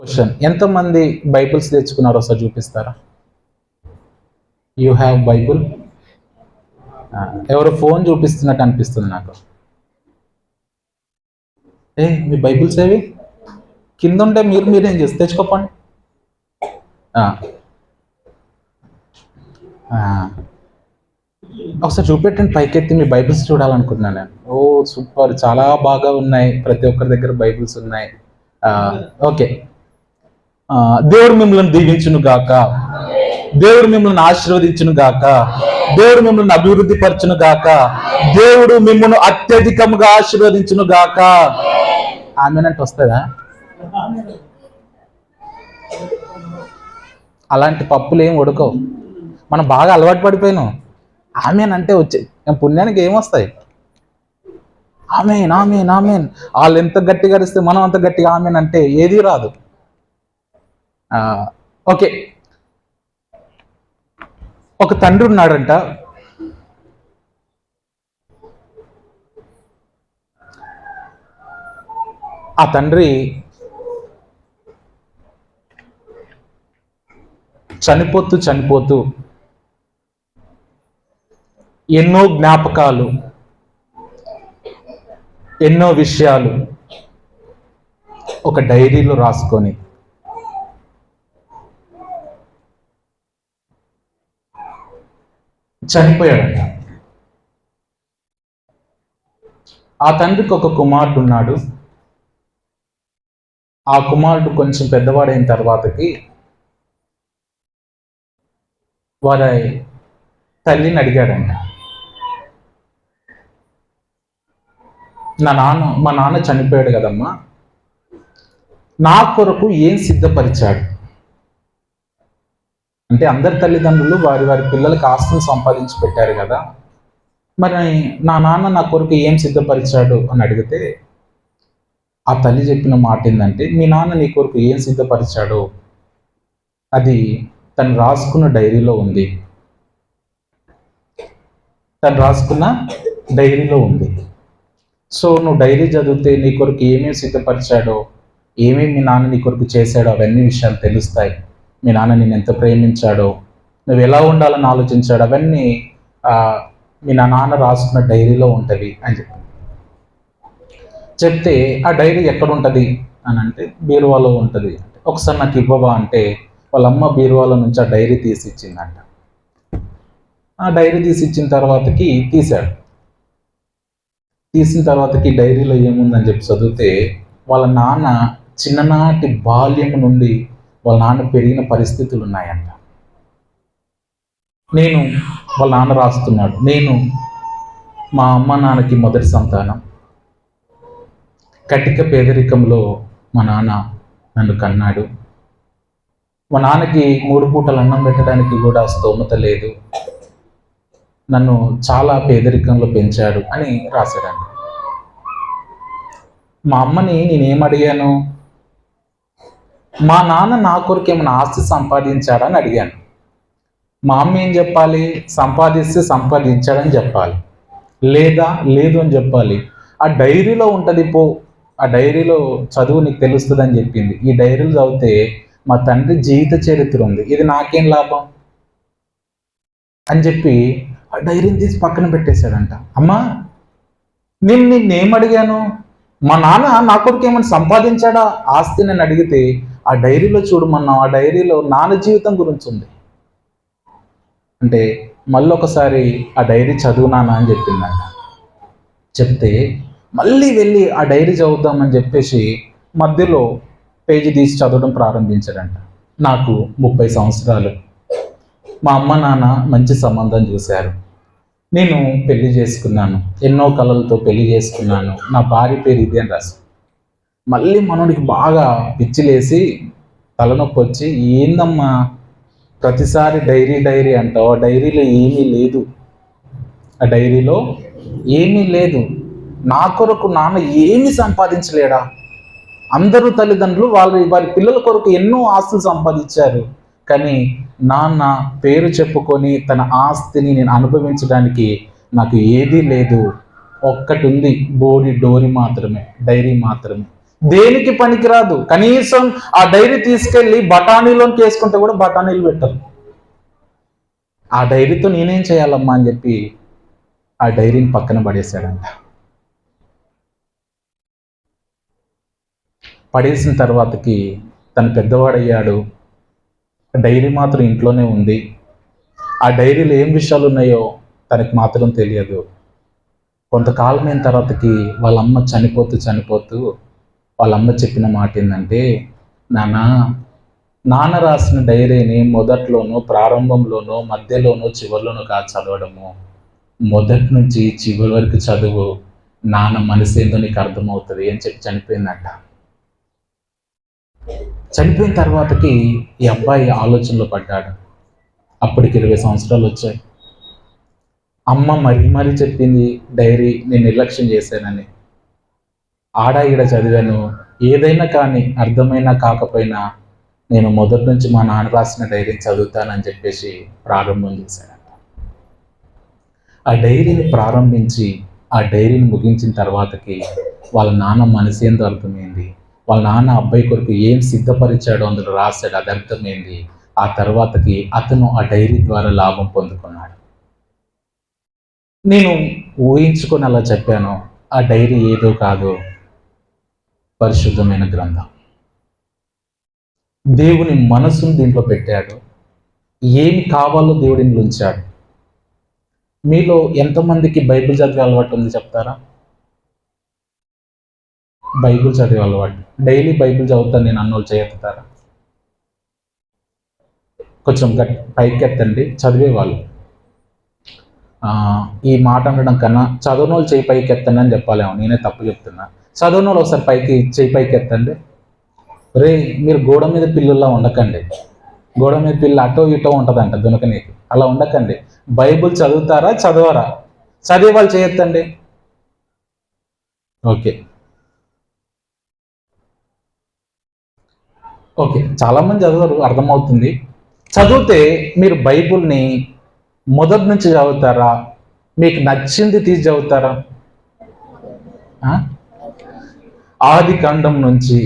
Question, ఎంతమంది Bibles తెచ్చుకున్నారో ఒకసారి చూపిస్తారా? You have Bible? ఎవరు ఫోన్ చూపిస్తున్నట్టు అనిపిస్తుంది నాకు. మీ బైబిల్స్ ఏవి కింద ఉంటే మీరేం చేసి తెచ్చుకోపండి. ఒకసారి చూపెట్టండి, పైకెత్తి మీ బైబిల్స్ చూడాలనుకుంటున్నాను నేను. ఓ సూపర్, చాలా బాగా ఉన్నాయి, ప్రతి ఒక్కరి దగ్గర బైబిల్స్ ఉన్నాయి. ఓకే, దేవుడు మిమ్మల్ని దీవించును గాక, దేవుడు మిమ్మల్ని ఆశీర్వదించును గాక, దేవుడు మిమ్మల్ని అభివృద్ధి పరచును గాక, దేవుడు మిమ్మల్ని అత్యధికంగా ఆశీర్వదించును గాక. ఆమెనంటే వస్తుందా? అలాంటి పప్పులు ఏం ఉడకవు, మనం బాగా అలవాటు పడిపోయినాం. ఆమెనంటే వచ్చే పుణ్యానికి ఏమొస్తాయి? Amen amen amen. వాళ్ళు ఎంత గట్టిగా అరిస్తే మనం అంత గట్టిగా ఆమెన్ అంటే ఏది రాదు. ఓకే, ఒక తండ్రి ఉన్నాడంట. ఆ తండ్రి చనిపోతూ ఎన్నో జ్ఞాపకాలు, ఎన్నో విషయాలు ఒక డైరీలో రాసుకొని చనిపోయాడంట. ఆ తండ్రికి ఒక కుమారుడు ఉన్నాడు. ఆ కుమారుడు కొంచెం పెద్దవాడైన తర్వాతకి వారి తల్లిని అడిగాడంట, మా నాన్న చనిపోయాడు కదమ్మా, నా కొరకు ఏం సిద్ధపరిచాడు? అంటే అందరి తల్లిదండ్రులు వారి పిల్లలకి ఆస్తులు సంపాదించి పెట్టారు కదా, మరి నా నాన్న నా కొరకు ఏం సిద్ధపరిచాడు అని అడిగితే ఆ తల్లి చెప్పిన మాట ఏంటంటే, మీ నాన్న నీ కొరకు ఏం సిద్ధపరిచాడో అది తను రాసుకున్న డైరీలో ఉంది. సో నువ్వు డైరీ చదివితే నీ కొరకు ఏమేమి సిద్ధపరిచాడో, ఏమేమి మీ నాన్న నీ కొరకు చేశాడో అవన్నీ విషయాలు తెలుస్తాయి. మీ నాన్న నేను ఎంత ప్రేమించాడో, నువ్వు ఎలా ఉండాలని ఆలోచించాడు, అవన్నీ మీ నాన్న రాసుకున్న డైరీలో ఉంటుంది అని చెప్తే, ఆ డైరీ ఎక్కడ ఉంటుంది అని అంటే బీరువాలో ఉంటుంది. ఒకసారి నాకు ఇవ్వవా అంటే వాళ్ళ అమ్మ బీరువాలో నుంచి ఆ డైరీ తీసి ఇచ్చిందంట. ఆ డైరీ తీసి ఇచ్చిన తర్వాతకి తీసిన తర్వాతకి డైరీలో ఏముందని చెప్పి చదివితే వాళ్ళ నాన్న చిన్ననాటి బాల్యం నుండి వాళ్ళ నాన్న పెరిగిన పరిస్థితులు ఉన్నాయంట. వాళ్ళ నాన్న రాస్తున్నాడు, నేను మా అమ్మ నాన్నకి మొదటి సంతానం. కటిక పేదరికంలో మా నాన్న నన్ను కన్నాడు. మా నాన్నకి 3 పూటలు అన్నం పెట్టడానికి కూడా స్తోమత లేదు. నన్ను చాలా పేదరికంలో పెంచాడు అని రాశాడంట. మా అమ్మని నేనేం అడిగాను? మా నాన్న నా కొరకు ఏమైనా ఆస్తి సంపాదించాడా అని అడిగాను. మా అమ్మ ఏం చెప్పాలి? సంపాదిస్తే సంపాదించాడని చెప్పాలి, లేదా లేదు అని చెప్పాలి. ఆ డైరీలో ఉంటుంది, ఆ డైరీలో చదువు నీకు తెలుస్తుంది అని చెప్పింది. ఈ డైరీలు చదివితే మా తండ్రి జీవిత చరిత్ర ఉంది, ఇది నాకేం లాభం అని చెప్పి ఆ డైరీని తీసి పక్కన పెట్టేశాడంట. అమ్మా, నిన్నేం అడిగాను? మా నాన్న నా కొరకు ఏమైనా సంపాదించాడా ఆస్తి నేను అడిగితే ఆ డైరీలో చూడమన్నావు, ఆ డైరీలో నాన్న జీవితం గురించి ఉంది అంటే మళ్ళీ ఒకసారి ఆ డైరీ చదువు నాన్న అని చెప్పిందంట. చెప్తే మళ్ళీ వెళ్ళి ఆ డైరీ చదువుదామని చెప్పేసి మధ్యలో పేజీ తీసి చదవడం ప్రారంభించాడంట. నాకు 30 సంవత్సరాలు, మా అమ్మ నాన్న మంచి సంబంధం చూశారు, నేను పెళ్లి చేసుకున్నాను, ఎన్నో కళలతో పెళ్లి చేసుకున్నాను, నా భార్య పేరు ఇది అని రాసు. మళ్ళీ మనోడికి బాగా పిచ్చిలేసి తలనొప్పి వచ్చి, ఏందమ్మా ప్రతిసారి డైరీ అంటావు, ఆ డైరీలో ఏమీ లేదు, నా కొరకు నాన్న ఏమీ సంపాదించలేడా? అందరూ తల్లిదండ్రులు వారి పిల్లల కొరకు ఎన్నో ఆస్తులు సంపాదించారు, కానీ నాన్న పేరు చెప్పుకొని తన ఆస్తిని నేను అనుభవించడానికి నాకు ఏదీ లేదు. ఒక్కటి ఉంది, డైరీ మాత్రమే. దేనికి పనికిరాదు. కనీసం ఆ డైరీ తీసుకెళ్ళి బఠానీలోకి వేసుకుంటే కూడా బఠానీలు పెట్టరు. ఆ డైరీతో నేనేం చేయాలమ్మా అని చెప్పి ఆ డైరీని పక్కన పడేశాడంట. పడేసిన తర్వాతకి తను పెద్దవాడయ్యాడు. డైరీ మాత్రం ఇంట్లోనే ఉంది. ఆ డైరీలో ఏం విషయాలు ఉన్నాయో తనకి మాత్రం తెలియదు. కొంతకాలం అయిన తర్వాతకి వాళ్ళమ్మ చనిపోతూ వాళ్ళమ్మ చెప్పిన మాట ఏంటంటే, నాన్న రాసిన డైరీని మొదట్లోనూ, ప్రారంభంలోనూ, మధ్యలోనూ, చివరిలోనూ కాదు చదవడము, మొదటి నుంచి చివరి వరకు చదువు, నాన్న మనసు ఏందో నీకు అర్థమవుతుంది అని చెప్పి చనిపోయిందంట. చనిపోయిన తర్వాతకి ఈ అబ్బాయి ఆలోచనలో పడ్డాడు. అప్పటికి 20 సంవత్సరాలు వచ్చాయి. అమ్మ మరీ చెప్పింది డైరీ నేను నిర్లక్ష్యం చేశానని. ఆడ ఈడ చదివాను, ఏదైనా కానీ అర్థమైనా కాకపోయినా నేను మొదటి నుంచి మా నాన్న రాసిన డైరీని చదువుతానని చెప్పేసి ప్రారంభం చేశాడంట. ఆ డైరీని ప్రారంభించి ఆ డైరీని ముగించిన తర్వాతకి వాళ్ళ నాన్న మనసు ఏందో అర్థమైంది. వాళ్ళ నాన్న అబ్బాయి కొరకు ఏం సిద్ధపరిచాడో అందులో రాశాడు, అది అర్థమైంది. ఆ తర్వాతకి అతను ఆ డైరీ ద్వారా లాభం పొందుకున్నాడు. నేను ఊహించుకొని అలా చెప్పాను. ఆ డైరీ ఏదో కాదు, పరిశుద్ధమైన గ్రంథం. దేవుని మనసును దీంట్లో పెట్టాడు. ఏమి కావాలో దేవుడిని ఉంచాడు. మీలో ఎంతమందికి బైబిల్ చదివే అలవాటు ఉంది చెప్తారా? బైబిల్ చదివే అలవాటు, డైలీ బైబిల్ చదువుతాను నేను అన్నోళ్ళు చేయెత్తుతారా? కొంచెం పైకి ఎత్తండి చదివేవాళ్ళు. ఈ మాట అనడం కన్నా చదవనోళ్ళు చేయి పైకి ఎత్తండి అని చెప్పాలేమో, నేనే తప్పు చెప్తున్నా. చదవనోళ్ళు ఒకసారి చేయి పైకి ఎత్తండి. రే, మీరు గోడ మీద పిల్లుల్లా ఉండకండి. గోడ మీద పిల్ల అటో ఇటో ఉంటుందంట దునకనీకి, అలా ఉండకండి. బైబిల్ చదువుతారా, చదవరా? చదివే వాళ్ళు చేయొద్దండి. ఓకే, చాలామంది చదవరు, అర్థమవుతుంది. చదివితే మీరు బైబిల్ని మొదటి నుంచి చదువుతారా, మీకు నచ్చింది తీసి చదువుతారా? ఆది కాండం నుంచి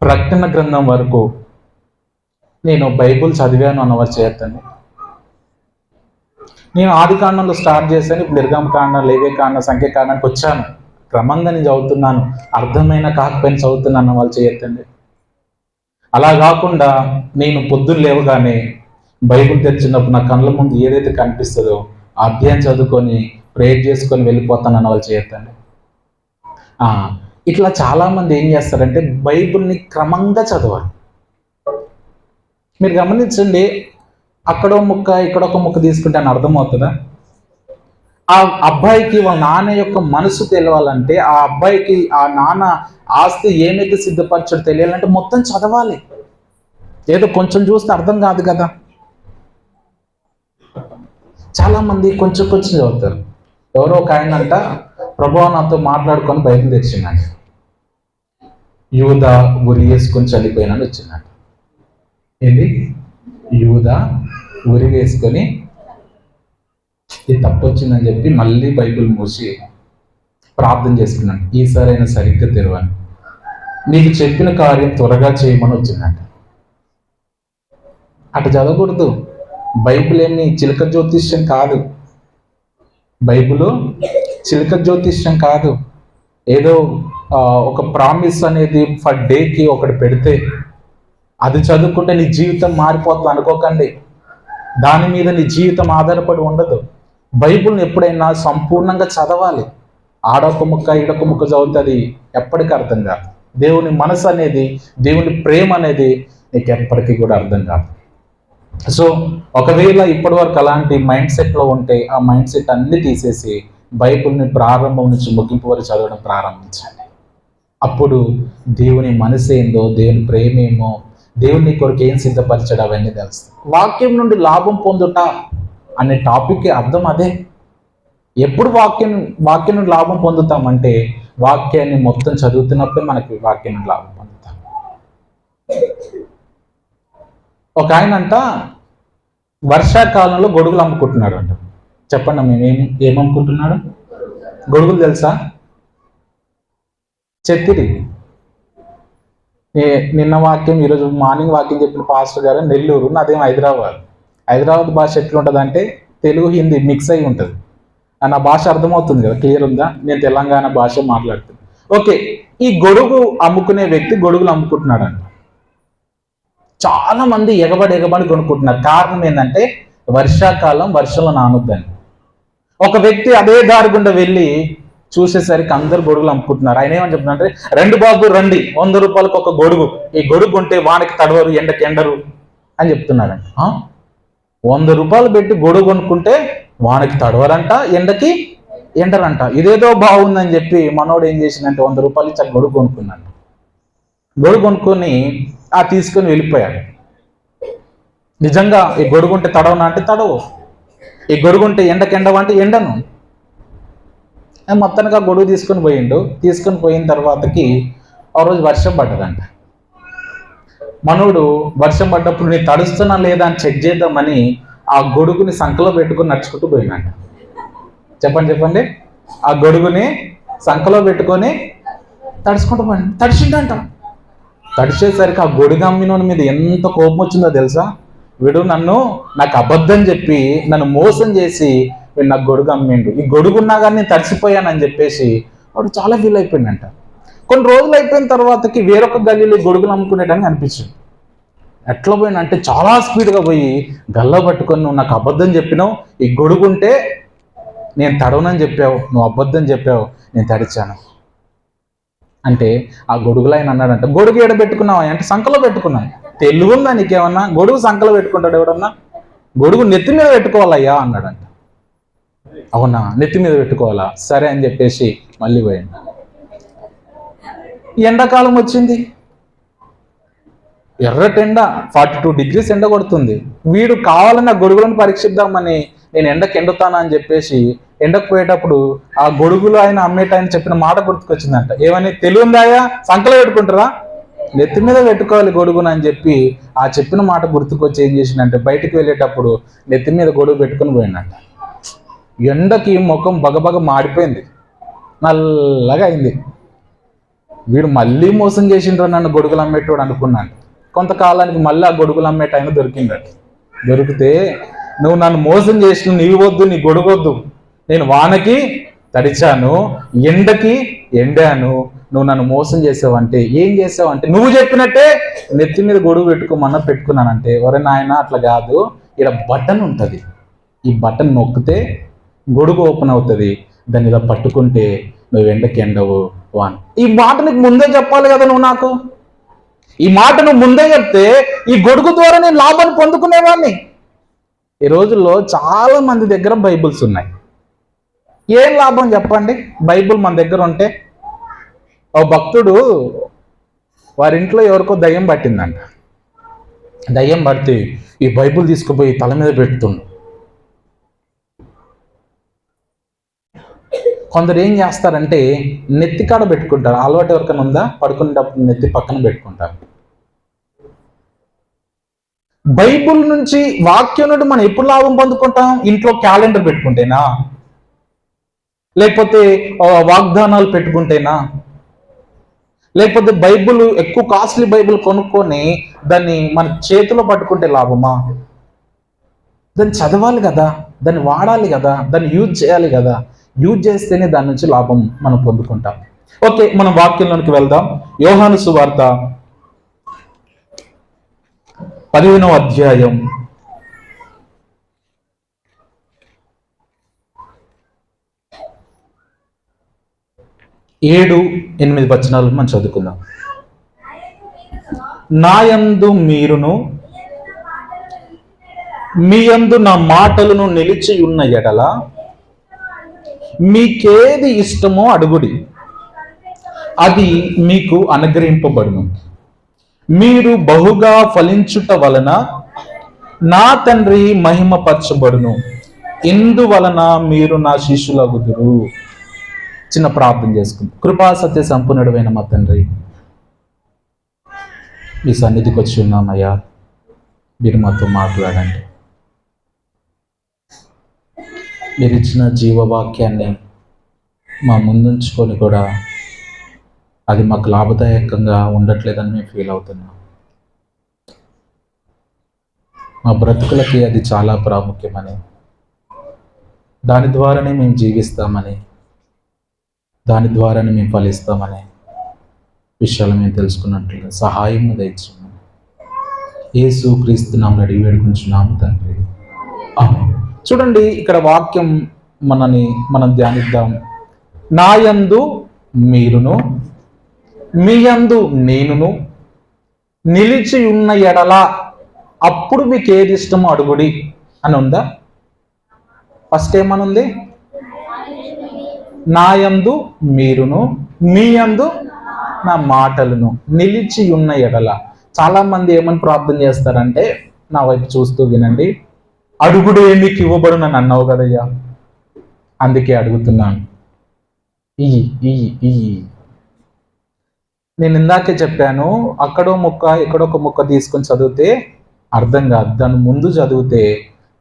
ప్రకటన గ్రంథం వరకు నేను బైబిల్ చదివాను అన్నవారు చేయొద్దండి. నేను ఆది కాండంలో స్టార్ట్ చేశాను, ఇప్పుడు నిర్గమకాండం, లేవికాండం, సంఖ్యాకాండానికి వచ్చాను. క్రమంగా నేను చదువుతున్నాను, అర్థమైన కాకపోయినా చదువుతున్నాను అన్న వాళ్ళు చేయొద్దండి. అలా కాకుండా నేను పొద్దున్న లేవగానే బైబిల్ తెరిచినప్పుడు నా కళ్ళ ముందు ఏదైతే కనిపిస్తుందో ఆ అధ్యాయం చదువుకొని ప్రేయర్ చేసుకొని వెళ్ళిపోతానన్న వాళ్ళు చేయొద్దండి. ఇట్లా చాలామంది ఏం చేస్తారంటే బైబిల్ని క్రమంగా చదవాలి. మీరు గమనించండి, అక్కడో ముక్క ఇక్కడొక ముక్క తీసుకుంటే అని అర్థమవుతుందా? ఆ అబ్బాయికి వాళ్ళ నాన్న యొక్క మనసు తెలియాలంటే, ఆ అబ్బాయికి ఆ నాన్న ఆస్తి ఏమైతే సిద్ధపరచడం తెలియాలంటే మొత్తం చదవాలి. ఏదో కొంచెం చూస్తే అర్థం కాదు కదా. చాలామంది కొంచెం చదువుతారు. ఎవరో ఒక ఆయన అంట ప్రభువా నాతో మాట్లాడుకొని బైబిల్ తెచ్చిందంట. యూదా ఉరి వేసుకొని చనిపోయినని వచ్చిందంట. ఏంటి? యూదా ఉరి వేసుకొని ఇది తప్పు వచ్చిందని చెప్పి మళ్ళీ బైబిల్ మూసి ప్రార్థన చేసుకున్నాడు. ఈసారైనా సరిగ్గా తెరవని, నీకు చెప్పిన కార్యం త్వరగా చేయమని వచ్చిందంట. అటు చదవకూడదు. బైబిల్ ఏమి చిలక జ్యోతిష్యం కాదు. బైబిల్ చిలక జ్యోతిష్యం కాదు. ఏదో ఒక ప్రామిస్ అనేది ఫర్ డేకి ఒకటి పెడితే అది చదువుకుంటే నీ జీవితం మారిపోతుంది అనుకోకండి. దాని మీద నీ జీవితం ఆధారపడి ఉండదు. బైబిల్ని ఎప్పుడైనా సంపూర్ణంగా చదవాలి. ఆడొక ముక్క ఈడొక ముక్క చదువుతుంది ఎప్పటికీ అర్థం కాదు. దేవుని మనసు అనేది, దేవుని ప్రేమ అనేది నీకు ఎప్పటికీ కూడా అర్థం కాదు. సో ఒకవేళ ఇప్పటి వరకు అలాంటి మైండ్ సెట్లో ఉంటే ఆ మైండ్ సెట్ అన్ని తీసేసి బైబిల్ని ప్రారంభం నుంచి ముగింపు వరకు చదవడం ప్రారంభించండి. అప్పుడు దేవుని మనసు ఏందో, దేవుని ప్రేమ ఏమో, దేవుని కొరకు ఏం సిద్ధపరిచాడు అవన్నీ తెలుస్తాయి. వాక్యం నుండి లాభం పొందుట అనే టాపిక్కి అర్థం అదే. ఎప్పుడు వాక్యం నుండి లాభం పొందుతామంటే వాక్యాన్ని మొత్తం చదువుతున్నప్పుడే మనకి వాక్యం నుండి లాభం పొందుతాం. ఒక ఆయన అంట వర్షాకాలంలో గొడుగులు అమ్ముకుంటున్నాడు అంట. చెప్పండి, మేము ఏమనుకుంటున్నాడు? గొడుగులు తెలుసా? చెత్తిరి. నిన్న వాక్యం, ఈరోజు మార్నింగ్ వాక్యం చెప్పిన పాస్టర్ గారు నెల్లూరు, నాదేం హైదరాబాద్. హైదరాబాద్ భాష ఎట్లుంటుంది అంటే తెలుగు హిందీ మిక్స్ అయి ఉంటుంది. నా భాష అర్థమవుతుంది కదా, క్లియర్ ఉందా? నేను తెలంగాణ భాష మాట్లాడుతున్నాను. ఓకే, ఈ గొడుగు అమ్ముకునే వ్యక్తి గొడుగులు అమ్ముకుంటున్నాడంట. చాలా మంది ఎగబడి కొనుక్కుంటున్నారు. కారణం ఏంటంటే వర్షాకాలం, వర్షంలో నానొద్దని. ఒక వ్యక్తి అదే దారి గుండా వెళ్ళి చూసేసరికి అందరు గొడుగులు అమ్ముకుంటున్నారు. ఆయన ఏమని చెప్తున్నారంటే, రెండు బాబు రండి, 100 రూపాయలకు ఒక గొడుగు, ఈ గొడుగు ఉంటే వానకి తడవరు, ఎండకి ఎండరు అని చెప్తున్నారంట. 100 రూపాయలు పెట్టి గొడుగు కొనుక్కుంటే వానకి తడవరంట, ఎండకి ఎండరంట. ఇదేదో బాగుందని చెప్పి మనోడు ఏం చేసిందంటే 100 రూపాయలు ఇచ్చి గొడుగు కొనుక్కున్నాడు. గొడుగు కొనుక్కొని తీసుకొని వెళ్ళిపోయాడు. నిజంగా ఈ గొడుగు ఉంటే తడవనా అంటే తడవు, ఈ గొడుగు ఉంటే ఎండకి ఎండవా అంటే ఎండను. మొత్తానికి ఆ గొడుగు తీసుకొని పోయిండు. తీసుకొని పోయిన తర్వాతకి ఆ రోజు వర్షం పడ్డదంట. మనోడు వర్షం పడ్డప్పుడు నేను తడుస్తున్నా లేదా అని చెక్ చేద్దామని ఆ గొడుగుని సంకలో పెట్టుకొని నడుచుకుంటూ పోయినంట. చెప్పండి, ఆ గొడుగుని సంకలో పెట్టుకొని తడుచుకుంటూ పోయి తడిచిండంట. తడిచేసరికి ఆ గొడుగు అమ్మినోని మీద ఎంత కోపం వచ్చిందో తెలుసా? వీడు నాకు అబద్ధం చెప్పి నన్ను మోసం చేసి వీడు నాకు గొడుగు అమ్మిండు, ఈ గొడుగున్నా కానీ నేను తడిసిపోయానని చెప్పేసి వాడు చాలా ఫీల్ అయిపోయిందంట. కొన్ని రోజులు అయిపోయిన తర్వాతకి వేరొక గల్లీలో గొడుగులు అమ్ముకునేటానికి అనిపించింది. ఎట్లా పోయినంటే చాలా స్పీడ్గా పోయి గల్ల పట్టుకొని, నువ్వు నాకు అబద్ధం చెప్పినావు, ఈ గొడుగుంటే నేను తడవనని చెప్పావు, నువ్వు అబద్ధం చెప్పావు, నేను తడిచాను అంటే ఆ గొడుగులో ఆయన అన్నాడంట, గొడుగు ఏడ పెట్టుకున్నావా అంటే సంకలో పెట్టుకున్నాను. తెలుగుందా నీకేమన్నా? గొడుగు సంకలో పెట్టుకుంటాడు ఎవడన్నా? గొడుగు నెత్తి మీద పెట్టుకోవాలయ్యా అన్నాడంట. అవునా, నెత్తి మీద పెట్టుకోవాలా, సరే అని చెప్పేసి మళ్ళీ పోయాడు. ఎండాకాలం వచ్చింది, ఎర్రటెండ, 42 degrees ఎండ కొడుతుంది. వీడు కావాలని ఆ గొడుగులను పరీక్షిద్దామని నేను ఎండకు ఎండుతానా అని చెప్పేసి ఎండకు పోయేటప్పుడు ఆ గొడుగులు ఆయన అమ్మేటాయని చెప్పిన మాట గుర్తుకొచ్చిందంట. ఏమని? తెలుగుందాయా, సంకలో పెట్టుకుంటారా, నెత్తి మీద పెట్టుకోవాలి గొడుగును అని చెప్పి ఆ చెప్పిన మాట గుర్తుకొచ్చి ఏం చేసిందంటే బయటికి వెళ్ళేటప్పుడు నెత్తి మీద గొడుగు పెట్టుకుని పోయిందంట. ఎండకి ముఖం బగబగ మాడిపోయింది, నల్లగా అయింది. వీడు మళ్ళీ మోసం చేసిండ్రు నన్ను గొడుగులు అమ్మేటోడు అనుకున్నాను. కొంతకాలానికి మళ్ళీ ఆ గొడుగులు అమ్మేటాయన దొరికిందట. దొరికితే, నువ్వు నన్ను మోసం చేసిన, నీవు వద్దు, నీ గొడుగొద్దు, నేను వానకి తడిచాను, ఎండకి ఎండాను, నువ్వు నన్ను మోసం చేసావంటే ఏం చేసావంటే నువ్వు చెప్పినట్టే నెత్తి మీద గొడుగు పెట్టుకున్నానంటే, ఒరే నాయన అట్లా కాదు, ఇక్కడ బటన్ ఉంటుంది, ఈ బటన్ నొక్కితే గొడుగు ఓపెన్ అవుతుంది, దాన్ని ఇలా పట్టుకుంటే నువ్వు ఎండకి ఎండవు వాన్. ఈ మాట నీకు ముందే చెప్పాలి కదా నువ్వు నాకు. ఈ మాట నువ్వు ముందే చెప్తే ఈ గొడుగు ద్వారా నేను లాభాన్ని పొందుకునేవాడిని. ఈ రోజుల్లో చాలా మంది దగ్గర బైబిల్స్ ఉన్నాయి. ఏం లాభం చెప్పండి బైబిల్ మన దగ్గర ఉంటే? ఓ భక్తుడు వారింట్లో ఎవరికో దయ్యం పట్టిందంట. దయ్యం పడితే ఈ బైబిల్ తీసుకుపోయి తల మీద పెడుతుండు. కొందరు ఏం చేస్తారంటే నెత్తి కాడ పెట్టుకుంటారు. అలవాటు ఎవరికైనా ఉందా? పడుకునేటప్పుడు నెత్తి పక్కన పెట్టుకుంటారు. బైబిల్ నుంచి, వాక్యం నుండి మనం ఎప్పుడు లాభం పొందుకుంటాం? ఇంట్లో క్యాలెండర్ పెట్టుకుంటేనా, లేకపోతే వాగ్దానాలు పెట్టుకుంటేనా, లేకపోతే బైబిల్ ఎక్కువ కాస్ట్లీ బైబిల్ కొనుక్కొని దాన్ని మన చేతిలో పట్టుకుంటే లాభమా? దాన్ని చదవాలి కదా, దాన్ని వాడాలి కదా, దాన్ని యూజ్ చేయాలి కదా. యూజ్ చేస్తేనే దాని నుంచి లాభం మనం పొందుకుంటాం. ఓకే, మనం వాక్యంలోనికి వెళ్దాం. యోహాను సువార్త 15వ అధ్యాయం 7-8 వచనాలు మనం చదువుకుందాం. నాయందు మీరును మీయందు నా మాటలను నిలిచి ఉన్న ఎడల మీకేది ఇష్టమో అడుగుడి, అది మీకు అనుగ్రహింపబడును. మీరు బహుగా ఫలించుట వలన నా తండ్రి మహిమపరచబడును, ఇందువలన మీరు నా శిష్యులగుదురు. చిన్న ప్రార్థన చేసుకుందాం. కృపా సత్య సంపూర్ణుడైన మా తండ్రి, మీ సన్నిధికి వచ్చి ఉన్నామయ్యా, మీరు మాతో మాట్లాడండి. మీరు ఇచ్చిన జీవవాక్యాన్ని మా ముందుంచుకొని కూడా అది మాకు లాభదాయకంగా ఉండట్లేదని మేము ఫీల్ అవుతున్నాం. మా బ్రతుకులకి అది చాలా ప్రాముఖ్యమని, దాని ద్వారానే మేము జీవిస్తామని, దాని ద్వారానే మేము ఫలిస్తామని విషయాలు మేము తెలుసుకున్నట్లుగా సహాయం దయచేయమని యేసు క్రీస్తు నామమున అడిగి వేడుకుంటున్నాము తండ్రి. ఆమేన్. చూడండి, ఇక్కడ వాక్యం మనం ధ్యానిద్దాం. నాయందు మీరును మీ యందు నేనును నిలిచి ఉన్న ఎడల అప్పుడు మీకు ఏది ఇష్టమో అడుగుడి అని ఉందా? ఫస్ట్ ఏమనుంది? నాయందు మీరును మీ యందు నా మాటలను నిలిచి ఉన్న ఎడల. చాలా మంది ఏమని ప్రార్థన చేస్తారంటే, నా వైపు చూస్తూ వినండి, అడుగుడు మీకు ఇవ్వబడు నన్ను అన్నావు కదయ్యా, అందుకే అడుగుతున్నాను, ఇయ్యి. నేను ఇందాకే చెప్పాను, అక్కడో ముక్క ఎక్కడొక ముక్క తీసుకొని చదివితే అర్థం కాదు, దాని ముందు చదివితే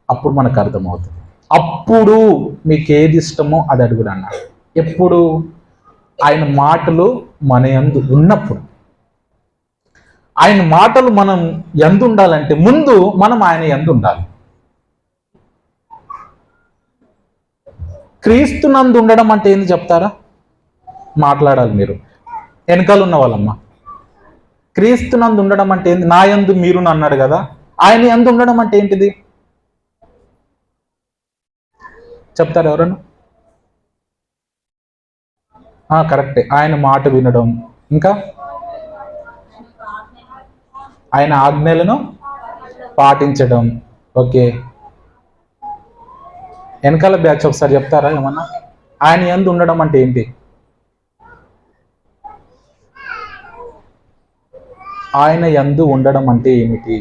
అప్పుడు మనకు అర్థమవుతుంది. అప్పుడు మీకు ఏది ఇష్టమో అది అడుగుడు అన్నాడు. ఎప్పుడు? ఆయన మాటలు మన యందు ఉన్నప్పుడు. ఆయన మాటలు మనం యందు ఉండాలంటే ముందు మనం ఆయన యందు ఉండాలి. క్రీస్తునందు ఉండడం అంటే ఏంది చెప్తారా? మాట్లాడాలి మీరు, వెనకాల ఉన్న వాళ్ళమ్మ. క్రీస్తునందు ఉండడం అంటే ఏంది? నా యందు మీరును అన్నాడు కదా, ఆయన యందు ఉండడం అంటే ఏంటిది చెప్తారు ఎవరన్నా? కరెక్టే, ఆయన మాట వినడం, ఇంకా ఆయన ఆజ్ఞలను పాటించడం. ఓకే, వెనకాల బ్యాచ్ ఒకసారి చెప్తారా ఏమన్నా? ఆయన యందు ఉండడం అంటే ఏంటి? ఆయన యందు ఉండడం అంటే ఏమిటి?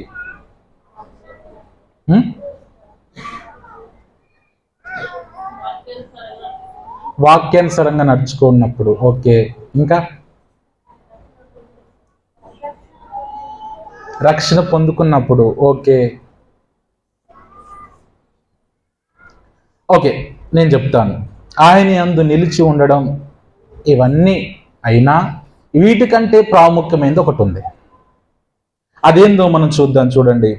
వాక్యానుసారంగా నడుచుకున్నప్పుడు. ఓకే, ఇంకా రక్షణ పొందుకున్నప్పుడు. ఓకే, నేను చెప్తాను. ఆయన యందు నిలిచి ఉండడం, ఇవన్నీ అయినా వీటికంటే ప్రాముఖ్యమైనది ఒకటి ఉంది. అదేందో మనం చూద్దాం. చూడండి,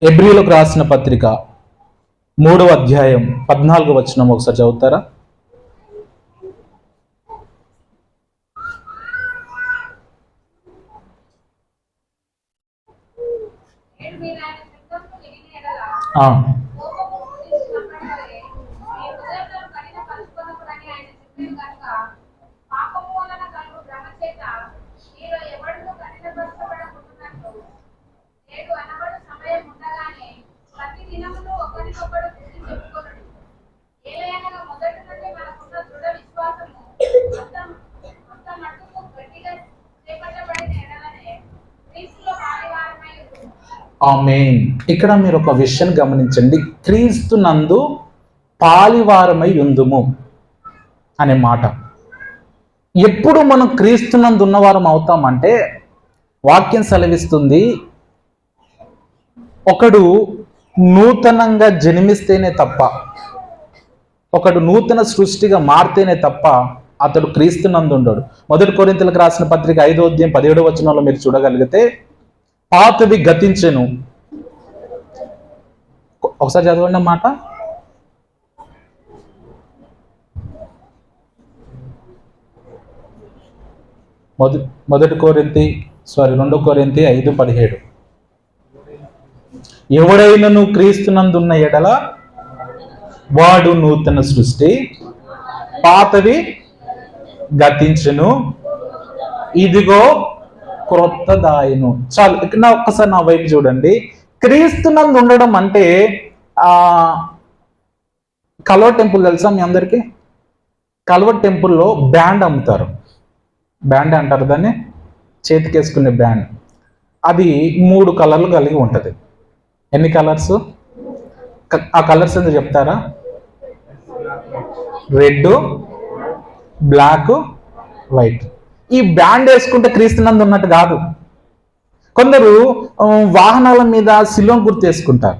హెబ్రీయులకు రాసిన పత్రిక 3వ అధ్యాయం 14వ వచనం ఒకసారి చదువుతారా? ఆమేన్. ఇక్కడ మీరు ఒక విషయం గమనించండి, క్రీస్తునందు పాలివారమై ఉందుము అనే మాట. ఎప్పుడు మనం క్రీస్తునందు ఉన్నవారం అవుతామంటే, వాక్యం సెలవిస్తుంది, ఒకడు నూతనంగా జన్మిస్తేనే తప్ప, ఒకడు నూతన సృష్టిగా మారితేనే తప్ప అతడు క్రీస్తునందు ఉండడు. 1 కొరింథీయులకు రాసిన పత్రిక 5వ అధ్యాయం 17వ వచనంలో మీరు చూడగలిగితే, పాతవి గతించెను. ఒకసారి చదవండి అన్నమాట. మొదటి కొరింథీ 2 కొరింథీ 5:17. ఎవడైనను క్రీస్తునందున్న ఎడల వాడు నూతన సృష్టి, పాతవి గతించెను, ఇదిగో క్రొత్తదాయను. చాలు, ఇక్కడ ఒక్కసారి నా వైపు చూడండి. క్రీస్తునందు ఉండడం అంటే కల్వ టెంపుల్ తెలుసా మీ అందరికీ? కల్వ టెంపుల్లో బ్యాండ్ అమ్ముతారు. బ్యాండ్ అంటారు దాన్ని, చేతికేసుకునే బ్యాండ్. అది 3 కలర్లు కలిగి ఉంటుంది. ఎన్ని కలర్స్? ఆ కలర్స్ ఎందుకు చెప్తారా? Red, black, white. ఈ బ్యాండ్ వేసుకుంటే క్రీస్తునందు ఉన్నట్టు కాదు. కొందరు వాహనాల మీద సిలువ గుర్తు వేసుకుంటారు.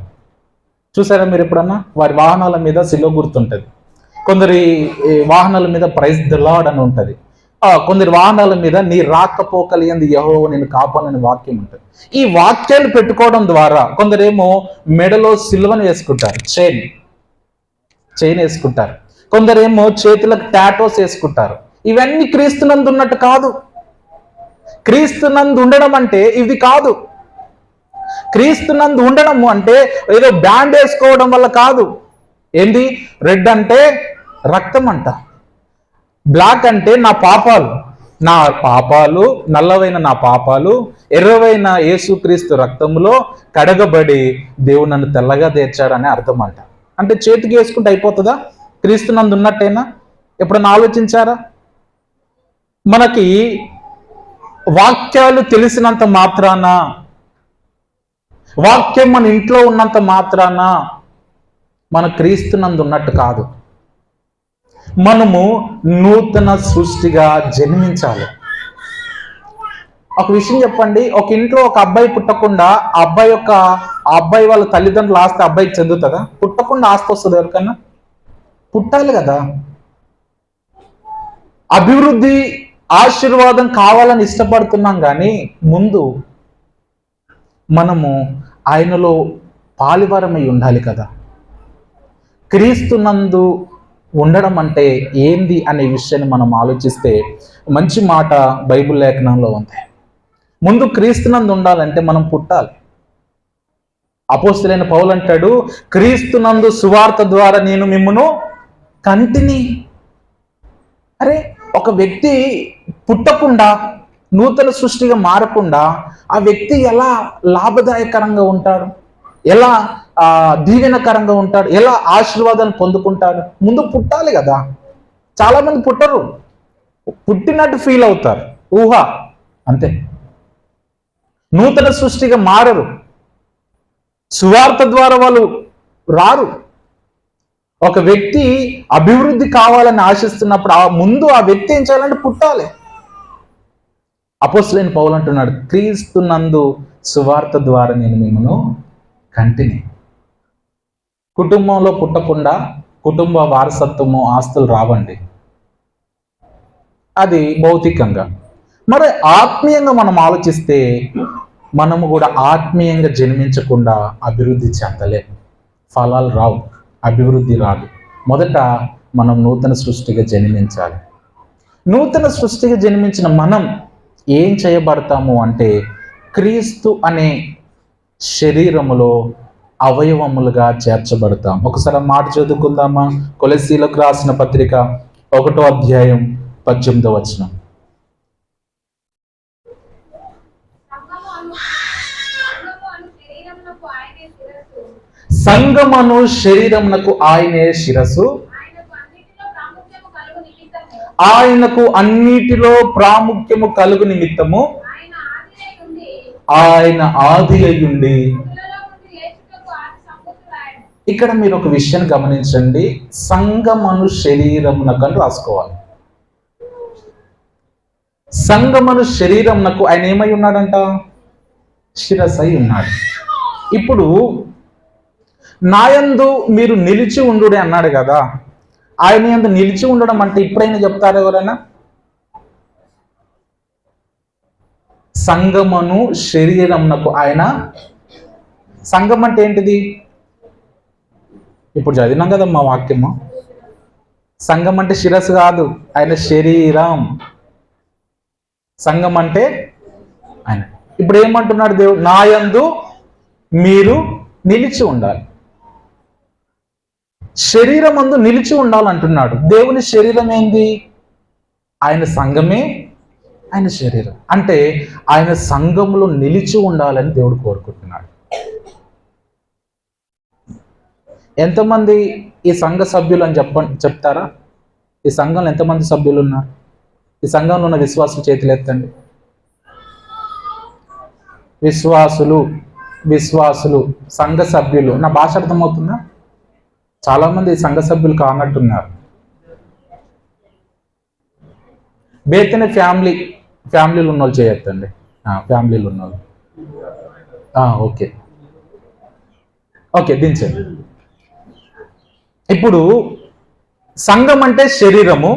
చూసారా మీరు ఎప్పుడన్నా? వారి వాహనాల మీద సిలువ గుర్తుంటుంది. కొందరి వాహనాల మీద ప్రైజ్ ది లార్డ్ అని ఉంటుంది. కొందరి వాహనాల మీద నీ రాకపోకలి యందు యెహోవా నిన్ను కాపాడని వాక్యం ఉంటుంది. ఈ వాక్యాలు పెట్టుకోవడం ద్వారా కొందరేమో మెడలో సిల్వను వేసుకుంటారు, చైన్ వేసుకుంటారు. కొందరేమో చేతులకు టాటోస్ వేసుకుంటారు. ఇవన్నీ క్రీస్తునందు ఉన్నట్టు కాదు. క్రీస్తునందు ఉండడం అంటే ఇది కాదు. క్రీస్తునందు ఉండడము అంటే ఏదో బ్యాండ్ వేసుకోవడం వల్ల కాదు. ఏంది? రెడ్ అంటే రక్తం అంట, బ్లాక్ అంటే నా పాపాలు, నల్లవైన నా పాపాలు ఎర్రవైన యేసుక్రీస్తు రక్తంలో కడగబడి దేవుడు నన్ను తెల్లగా తీర్చాడని అర్థం అంట. అంటే చేతికి వేసుకుంటే అయిపోతుందా? క్రీస్తునందు ఉన్నట్టేనా? ఎప్పుడన్నా ఆలోచించారా? మనకి వాక్యాలు తెలిసినంత మాత్రాన, వాక్యం మన ఇంట్లో ఉన్నంత మాత్రాన మన క్రీస్తునందు ఉన్నట్టు కాదు. మనము నూతన సృష్టిగా జన్మించాలి. ఒక విషయం చెప్పండి, ఒక ఇంట్లో ఒక అబ్బాయి పుట్టకుండా ఆ అబ్బాయి వాళ్ళ తల్లిదండ్రులు ఆస్తి అబ్బాయికి చెందుతుందా? పుట్టకుండా ఆస్తి వస్తుంది ఎవరికన్నా? పుట్టాలి కదా. అభివృద్ధి, ఆశీర్వాదం కావాలని ఇష్టపడుతున్నాం, కానీ ముందు మనము ఆయనలో పాలివారమై ఉండాలి కదా. క్రీస్తునందు ఉండడం అంటే ఏంది అనే విషయాన్ని మనం ఆలోచిస్తే మంచి మాట బైబిల్ లేఖనంలో ఉంది. ముందు క్రీస్తునందు ఉండాలంటే మనం పుట్టాలి. అపోస్తలుడైన పౌలు అంటాడు, క్రీస్తునందు సువార్త ద్వారా నేను మిమ్మును కంటిని. అరే, ఒక వ్యక్తి పుట్టకుండా, నూతన సృష్టిగా మారకుండా ఆ వ్యక్తి ఎలా లాభదాయకరంగా ఉంటాడు, ఎలా దీవెనకరంగా ఉంటాడు, ఎలా ఆశీర్వాదాన్ని పొందుకుంటాడు? ముందు పుట్టాలి కదా. చాలా మంది పుట్టరు, పుట్టినట్టు ఫీల్ అవుతారు, ఊహ అంతే. నూతన సృష్టిగా మారరు, సువార్త ద్వారా వాళ్ళు రారు. ఒక వ్యక్తి అభివృద్ధి కావాలని ఆశిస్తున్నప్పుడు ముందు ఆ వ్యక్తి ఏం చేయాలంటే పుట్టాలి. అపోస్తలుడైన పౌలు అంటున్నాడు, క్రీస్తునందు సువార్త ద్వారా నేను మిమ్మల్ని కంటిని. కుటుంబంలో పుట్టకుండా కుటుంబ వారసత్వము, ఆస్తులు రావండి, అది భౌతికంగా. మరి ఆత్మీయంగా మనం ఆలోచిస్తే మనము కూడా ఆత్మీయంగా జన్మించకుండా అభివృద్ధి చెందలే, ఫలాలు రావు, అభివృద్ధి రాదు. మొదట మనం నూతన సృష్టిగా జన్మించాలి. నూతన సృష్టిగా జన్మించిన మనం ఏం చేయబడతాము అంటే క్రీస్తు అనే శరీరములో అవయవములుగా చేర్చబడతాం. ఒకసారి మాట చదువుకుందామా? కొలెసీలకు రాసిన పత్రిక 1వ అధ్యాయం 18వ వచనం. సంగమను శరీరమునకు ఆయనే శిరస్సు, ఆయనకు అన్నిటిలో ప్రాముఖ్యము కలుగు నిమిత్తము ఆయన ఆది అయ్యుండి. ఇక్కడ మీరు ఒక విషయాన్ని గమనించండి, సంగమను శరీరమునకు అని రాసుకోవాలి. సంగమను శరీరమునకు ఆయన ఏమై ఉన్నాడంట? శిరస్సు అయి ఉన్నాడు. ఇప్పుడు నాయందు మీరు నిలిచి ఉండు అన్నాడు కదా. ఆయన యందు నిలిచి ఉండడం అంటే ఇప్పుడైనా చెప్తారు ఎవరైనా? సంగమను శరీరమునకు ఆయన, సంగం అంటే ఏంటిది? ఇప్పుడు చదివినాం కదా మా వాక్యము. సంగం అంటే శిరస్సు కాదు, ఆయన శరీరం. సంగం అంటే ఆయన. ఇప్పుడు ఏమంటున్నాడు దేవుడు? నాయందు మీరు నిలిచి ఉండాలి. శరీరం అందు నిలిచి ఉండాలంటున్నాడు. దేవుని శరీరం ఏంది? ఆయన సంఘమే ఆయన శరీరం. అంటే ఆయన సంఘంలో నిలిచి ఉండాలని దేవుడు కోరుకుంటున్నాడు. ఎంతమంది ఈ సంఘ సభ్యులు అని చెప్తారా? ఈ సంఘంలో ఎంతమంది సభ్యులు ఉన్నారు? ఈ సంఘంలో ఉన్న విశ్వాసులు చేతులు ఎత్తండి. విశ్వాసులు సంఘ సభ్యులు. నా భాష అర్థమవుతుందా? చాలా మంది సంఘ సభ్యులు కానట్టున్నారు. బేతనే ఫ్యామిలీలు ఉన్నోళ్ళు చేయొద్దండి. ఫ్యామిలీలు ఉన్నోళ్ళు ఓకే దించండి. ఇప్పుడు సంఘం అంటే శరీరము.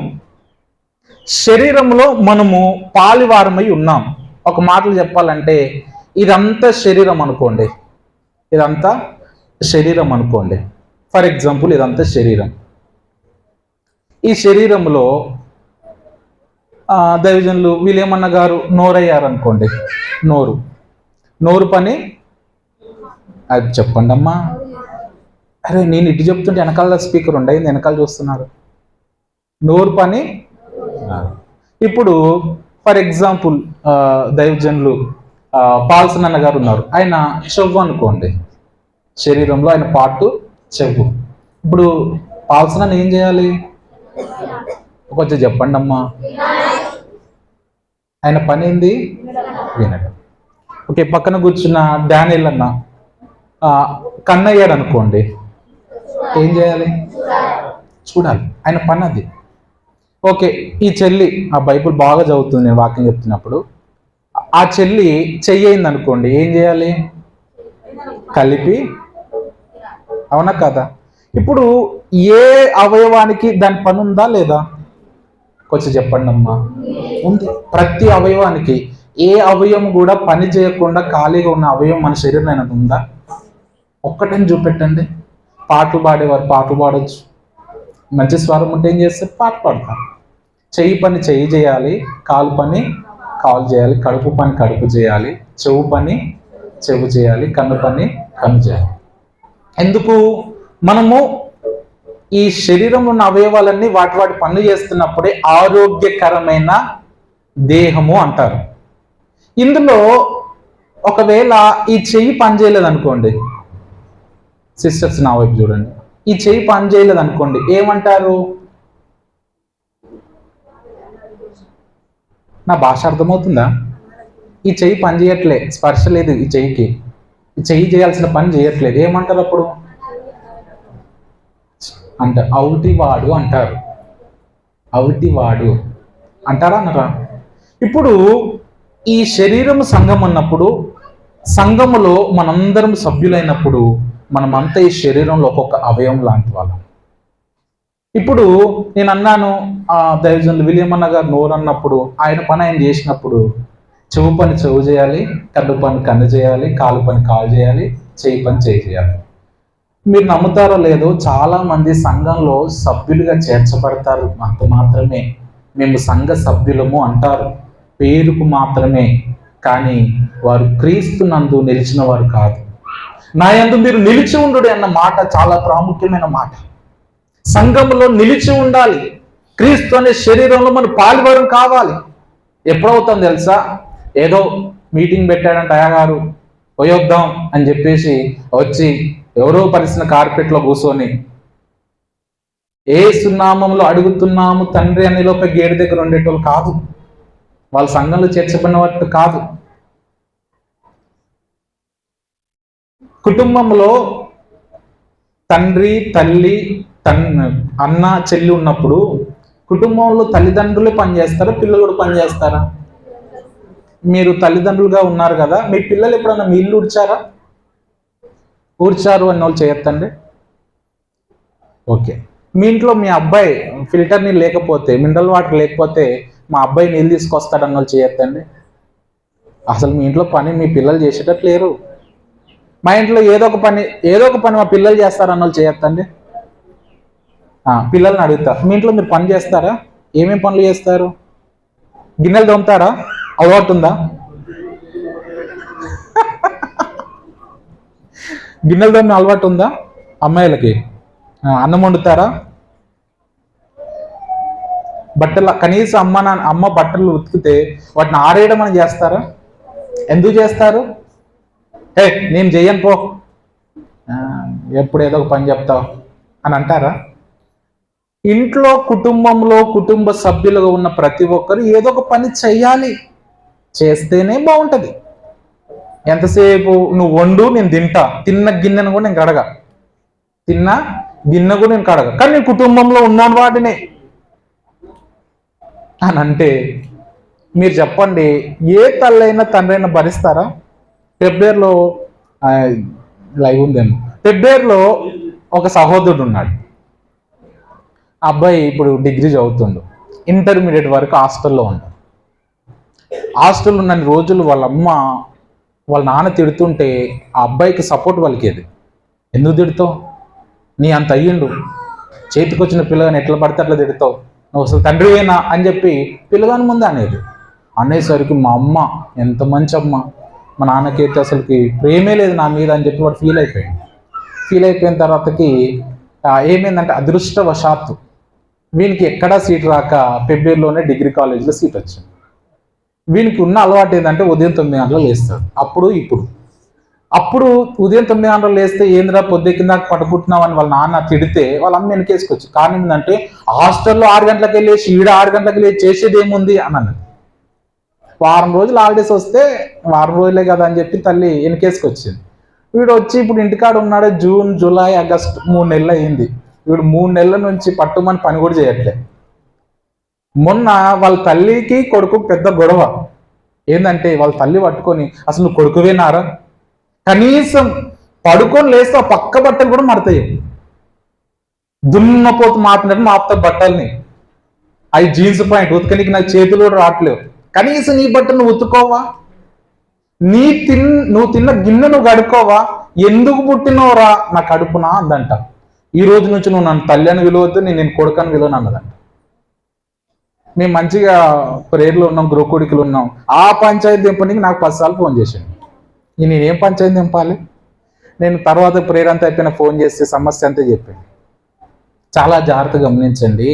శరీరంలో మనము పాలివారమై ఉన్నాం. ఒక మాటలు చెప్పాలంటే ఇదంతా శరీరం అనుకోండి. ఇదంతా శరీరం అనుకోండి. ఫర్ ఎగ్జాంపుల్ ఇదంతా శరీరం. ఈ శరీరంలో దైవజనులు విలియమన్న గారు నోరయ్యారనుకోండి. నోరు పని అది చెప్పండి అమ్మా. అరే నేను ఇటు చెప్తుంటే వెనకాల స్పీకర్ ఉండయింది, వెనకాల చూస్తున్నారు. నోరు పని. ఇప్పుడు ఫర్ ఎగ్జాంపుల్ దైవజనులు పాల్సన్ అన్న గారు ఉన్నారు. ఆయన చెవు అనుకోండి. శరీరంలో ఆయన పార్ట్ చెవు. ఇప్పుడు పాల్సన్ అని ఏం చేయాలి? కొంచెం చెప్పండి అమ్మా. ఆయన పని ఏంది? వినడం. ఓకే, పక్కన కూర్చున్న డానియల్ అన్న కన్నయ్యాడు అనుకోండి. ఏం చేయాలి? చూడాలి. ఆయన పని అది. ఓకే, ఈ చెల్లి ఆ బైబుల్ బాగా చదువుతుంది నేను వాక్యం చెప్తున్నప్పుడు. ఆ చెల్లి చెయ్యింది అనుకోండి. ఏం చేయాలి? కలిపి. అవునా కదా? ఇప్పుడు ఏ అవయవానికి దాని పని ఉందా లేదా? కొంచెం చెప్పండి అమ్మా. ఉంది. ప్రతి అవయవానికి. ఏ అవయవం కూడా పని చేయకుండా ఖాళీగా ఉన్న అవయవం మన శరీరం అయినది ఉందా? ఒక్కటని చూపెట్టండి. పాటలు పాడేవారు పాటలు పాడవచ్చు. మంచి స్వరం ఉంటే ఏం చేస్తారు? పాట పాడతారు. చెయ్యి పని చెయ్యి చేయాలి, కాలు పని కాలు చేయాలి, కడుపు పని కడుపు చేయాలి, చెవు పని చెవు చేయాలి, కన్ను పని కన్ను చేయాలి. ఎందుకు? మనము ఈ శరీరంలో ఉన్న అవయవాలన్నీ వాటి పనులు చేస్తున్నప్పుడే ఆరోగ్యకరమైన దేహము అంటారు. ఇందులో ఒకవేళ ఈ చెయ్యి పని చేయలేదు అనుకోండి, సిస్టర్స్ నా వైపు చూడండి, ఈ చెయ్యి పని చేయలేదు అనుకోండి, ఏమంటారు? నా భాష అర్థమవుతుందా? ఈ చెయ్యి పని చేయట్లే, స్పర్శ లేదు ఈ చెయ్యికి, ఈ చెయ్యి చేయాల్సిన పని చేయట్లేదు, ఏమంటారు అప్పుడు? అంటే అవుటివాడు అంటారు. అవుటివాడు అంటారా అన్నారా? ఇప్పుడు ఈ శరీరం సంఘం అన్నప్పుడు, సంఘములో మనందరం సభ్యులైనప్పుడు మనమంతా ఈ శరీరంలో ఒక్కొక్క అవయవం లాంటి వాళ్ళం. ఇప్పుడు నేను అన్నాను దైవజనులు విలియమన్న గారు నోరు అన్నప్పుడు ఆయన పని ఆయన చేసినప్పుడు చెవు పని చెవు చేయాలి, కన్ను పని కన్ను చేయాలి, కాలు పని కాలు చేయాలి, చేయి పని చేయి చేయాలి. మీరు నమ్ముతారో లేదో చాలా మంది సంఘంలో సభ్యులుగా చేర్చబడతారు. అంత మాత్రమే. మేము సంఘ సభ్యులము అంటారు, పేరుకు మాత్రమే. కానీ వారు క్రీస్తు నందు నిలిచిన వారు కాదు. నా యందు మీరు నిలిచి ఉండు అన్న మాట చాలా ప్రాముఖ్యమైన మాట. సంఘంలో నిలిచి ఉండాలి. క్రీస్తు అనే శరీరంలో మన పాలువారం కావాలి. ఎప్పుడవుతాం తెలుసా? ఏదో మీటింగ్ పెట్టాడంట అయ్యగారు, పోయొద్దాం అని చెప్పేసి వచ్చి ఎవరో పరిచిన కార్పెట్లో కూర్చొని యేసు నామములో అడుగుతున్నాము తండ్రి అనే లోపల గేటు దగ్గర ఉండేటోళ్ళు కాదు. వాళ్ళ సంఘంలో చేర్చబడినట్టు కాదు. కుటుంబంలో తండ్రి తల్లి అన్న చెల్లి ఉన్నప్పుడు కుటుంబంలో తల్లిదండ్రులే పనిచేస్తారా, పిల్లలు కూడా పనిచేస్తారా? మీరు తల్లిదండ్రులుగా ఉన్నారు కదా, మీ పిల్లలు ఎప్పుడన్నా మీ ఇల్లు ఊడ్చారు అన్న వాళ్ళు చేయొద్దండి. ఓకే, మీ ఇంట్లో మీ అబ్బాయి ఫిల్టర్ నీళ్ళు లేకపోతే, మినరల్ వాటర్ లేకపోతే మా అబ్బాయి నీళ్ళు తీసుకొస్తాడన్న వాళ్ళు చేయొద్దండి. అసలు మీ ఇంట్లో పని మీ పిల్లలు చేసేటట్టు లేరు. మా ఇంట్లో ఏదో ఒక పని మా పిల్లలు చేస్తారన్న వాళ్ళు చేయొద్దండి. పిల్లల్ని అడుగుతా, మీ ఇంట్లో మీరు పని చేస్తారా? ఏమేమి పనులు చేస్తారు? గిన్నెలు తోముతారా? అలవాటు ఉందా? గిన్నెలు తోమిన అలవాటు ఉందా అమ్మాయిలకి? అన్నం వండుతారా? బట్టలు కనీసం అమ్మ బట్టలు ఉతికితే వాటిని ఆరేయడం అని చేస్తారా? ఎందుకు చేస్తారు? నేను చెయ్యను పో, ఎప్పుడు ఏదో ఒక పని చెప్తావు అని అంటారా? ఇంట్లో కుటుంబంలో కుటుంబ సభ్యులుగా ఉన్న ప్రతి ఒక్కరు ఏదో ఒక పని చెయ్యాలి. చేస్తేనే బాగుంటుంది. ఎంతసేపు నువ్వు వండు నేను తింటా, తిన్న గిన్నెను కూడా నేను కడగా, కానీ నేను కుటుంబంలో ఉన్నాను వాటిని అని అంటే మీరు చెప్పండి, ఏ తల్లైనా తండ్రైనా భరిస్తారా? ఫిబ్రవరిలో లైవ్ ఉందేమో. ఫిబ్రవరిలో ఒక సహోదరుడు ఉన్నాడు. అబ్బాయి ఇప్పుడు డిగ్రీ చదువుతుండు, ఇంటర్మీడియట్ వరకు హాస్టల్లో ఉన్నాడు. హాస్టల్లో ఉన్న రోజులు వాళ్ళ అమ్మ వాళ్ళ నాన్న తిడుతుంటే ఆ అబ్బాయికి సపోర్ట్ పలికేది. ఎందుకు తిడతావు, నీ అంత అయ్యిండు, చేతికి వచ్చిన పిల్లగాని ఎట్లా పడితే అట్లా తిడతావు, నువ్వు అసలు తండ్రివేనా అని చెప్పి పిల్లగాని ముందు అనేది. అనేసరికి మా అమ్మ ఎంత మంచి అమ్మ, మా నాన్నకైతే అసలుకి ప్రేమే లేదు నా మీద అని చెప్పి వాడు ఫీల్ అయిపోయిన తర్వాతకి ఏమైందంటే అదృష్టవశాత్తు వీనికి ఎక్కడా సీట్ రాక ఫిబ్రవరిలోనే డిగ్రీ కాలేజీలో సీట్ వచ్చింది. వీనికి ఉన్న అలవాటు ఏంటంటే ఉదయం 9 గంటలు లేస్తాడు. అప్పుడు ఉదయం 9 గంటలు లేస్తే ఏంద్రా పొద్దుకింద పట్టుకుంటున్నావు అని వాళ్ళ నాన్న తిడితే వాళ్ళ అమ్మ వెనకేసుకొచ్చు. కారణం ఏంటంటే హాస్టల్లో 6 గంటలకు వెళ్ళేసి 6 గంటలకు వెళ్ళి చేసేది ఏముంది అని అన్నది. వారం రోజులు హాలిడేస్ వస్తే వారం రోజులే కదా అని చెప్పి తల్లి వెనకేసుకొచ్చింది. వీడు వచ్చి ఇప్పుడు ఇంటికాడ ఉన్నాడు. జూన్, జూలై, ఆగస్ట్ 3 నెలలు అయింది. వీడు 3 నెలల నుంచి పట్టుమని పని కూడా చేయట్లేదు. మొన్న వాళ్ళ తల్లికి కొడుకు పెద్ద గొడవ ఏంటంటే వాళ్ళ తల్లి పట్టుకొని అసలు నువ్వు కొడుకువేనారా, కనీసం పడుకొని లేస్తే ఆ పక్క బట్టలు కూడా మడతాయి, దున్నపోతు మాపినట్టు మాపుతా బట్టల్ని, అవి జీన్స్ పాయింట్ ఉతకనికి నాకు చేతులు కూడా రావట్లేవు, కనీసం నీ బట్టలు నువ్వు ఉతుకోవా, నువ్వు తిన్న గిన్నె నువ్వు గడుకోవా, ఎందుకు పుట్టినవరా నా కడుపునా అందంట. ఈ రోజు నుంచి నువ్వు నన్ను తల్లి అని విలువద్దు, నేను కొడుకని విలువను అన్నదంట. మేము మంచిగా ప్రేయర్లో ఉన్నాం, గృహకుడికలు ఉన్నాం. ఆ పంచాయతీ దింపడానికి నాకు 10 సార్లు ఫోన్ చేశాను. నేనేం పంచాయతీ దింపాలి? నేను తర్వాత ప్రేయర్ అంతా అయిపోయిన ఫోన్ చేసి సమస్య అంతా చెప్పాను. చాలా జాగ్రత్తగా గమనించండి,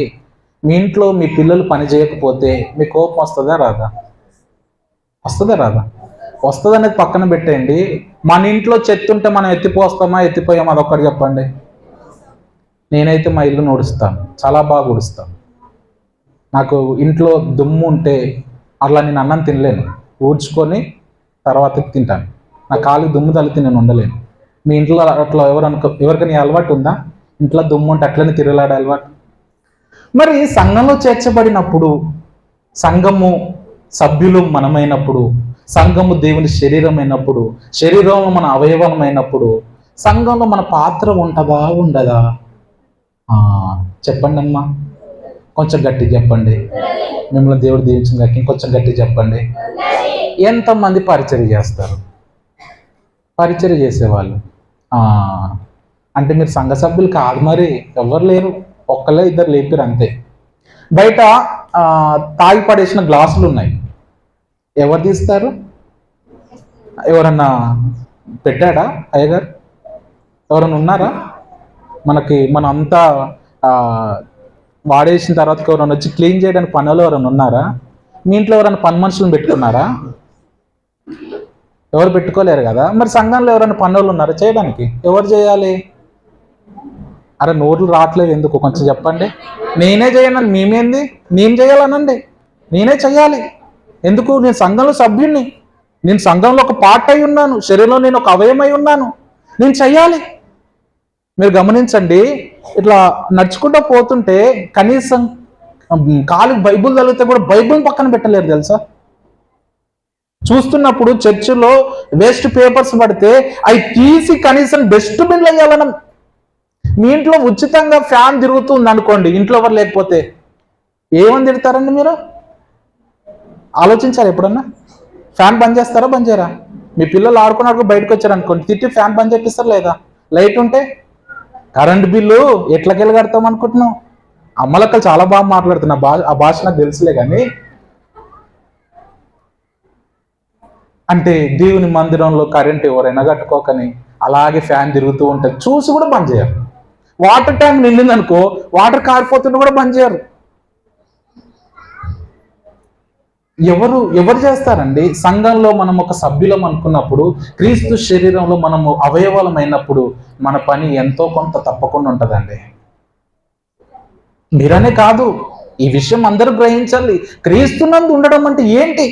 మీ ఇంట్లో మీ పిల్లలు పని చేయకపోతే మీ కోపం వస్తుందా రాదా? వస్తుంది అనేది పక్కన పెట్టేయండి. మన ఇంట్లో చెత్త ఉంటే మనం ఎత్తిపోయామా అదొక్కటి చెప్పండి. నేనైతే మా ఇల్లు ఊడుస్తాను, చాలా బాగా ఊడుస్తాను. నాకు ఇంట్లో దుమ్ము ఉంటే అట్లా నేను అన్నం తినలేను, ఊడ్చుకొని తర్వాత తింటాను. నా కాలుకి దుమ్ము తలితే నేను ఉండలేను. మీ ఇంట్లో అట్లా ఎవరికైనా అలవాటు ఉందా? ఇంట్లో దుమ్ము ఉంటే అట్లనే తిరగలాడే అలవాటు. మరి సంఘంలో చేర్చబడినప్పుడు, సంఘము సభ్యులు మనమైనప్పుడు, సంఘము దేవుని శరీరం అయినప్పుడు, శరీరంలో మన అవయవమైనప్పుడు సంఘంలో మన పాత్ర ఉంటుందా ఉండదా? చెప్పండి అమ్మా, కొంచెం గట్టి చెప్పండి. మిమ్మల్ని దేవుడు దీవించిన ఇంకొంచెం గట్టి చెప్పండి. ఎంతమంది పరిచర్య చేస్తారు? పరిచర్య చేసేవాళ్ళు అంటే మీరు సంఘ సభ్యులు కాదు, మరి ఎవరు లేరు, ఒక్కళ్ళే ఇద్దరు లేపారు అంతే. బయట తాగి పడేసిన గ్లాసులు ఉన్నాయి, ఎవరు తీస్తారు? ఎవరన్నా పెట్టాడా అయ్యగారు? ఎవరన్నా ఉన్నారా? మనం అంతా వాడేసిన తర్వాత ఎవరైనా వచ్చి క్లీన్ చేయడానికి పనులు ఎవరైనా ఉన్నారా? మీ ఇంట్లో ఎవరైనా పని మనుషులను పెట్టుకున్నారా? ఎవరు పెట్టుకోలేరు కదా. మరి సంఘంలో ఎవరైనా పనులు ఉన్నారా చేయడానికి? ఎవరు చేయాలి? అరే నోట్లు రావట్లేదు ఎందుకు, కొంచెం చెప్పండి. నేనే చేయనండి, మేమేంది, నేను చేయాలనండి, నేనే చెయ్యాలి. ఎందుకు? నేను సంఘంలో సభ్యుడిని, నేను సంఘంలో ఒక పార్ట్ అయి ఉన్నాను, శరీరంలో నేను ఒక అవయమై ఉన్నాను, నేను చెయ్యాలి. మీరు గమనించండి, ఇట్లా నడుచుకుంటూ పోతుంటే కనీసం కాలుకి బైబుల్ తగిలితే కూడా బైబుల్ పక్కన పెట్టలేరు తెలుసా. చూస్తున్నప్పుడు చర్చిలో వేస్ట్ పేపర్స్ పడితే అవి తీసి కనీసం డస్ట్బిన్లు వేయాలన్న. మీ ఇంట్లో ఉచితంగా ఫ్యాన్ తిరుగుతుంది అనుకోండి, ఇంట్లో ఎవరు లేకపోతే ఏమని తిడతారండి మీరు? ఆలోచించారు ఎప్పుడన్నా? ఫ్యాన్ బంద్ చేస్తారా, బంద్ చేయరా? మీ పిల్లలు ఆడుకున్నాడు బయటకు వచ్చారు అనుకోండి, తిట్టి ఫ్యాన్ బంద్ చేపిస్తారు లేదా? లైట్ ఉంటే కరెంట్ బిల్లు ఎట్లకెళ్ళి కడతాం అనుకుంటున్నాం? అమ్మలక్కలు చాలా బాగా మాట్లాడుతున్నా, ఆ భాష నాకు తెలుసులే. కానీ అంటే దేవుని మందిరంలో కరెంట్ ఎవరైనా కట్టుకోకని అలాగే ఫ్యాన్ తిరుగుతూ ఉంటుంది, చూసి కూడా బంద్ చేయరు. వాటర్ ట్యాంక్ నిండిందనుకో, వాటర్ కారిపోతున్నా కూడా బంద్ చేయరు. ఎవరు చేస్తారండి? సంఘంలో మనం ఒక సభ్యులం అనుకున్నప్పుడు, క్రీస్తు శరీరంలో మనము అవయవాలమైనప్పుడు మన పని ఎంతో కొంత తప్పకుండా ఉంటుందండి. మీరనే కాదు, ఈ విషయం అందరూ గ్రహించాలి. క్రీస్తునందు ఉండడం అంటే ఏంటి?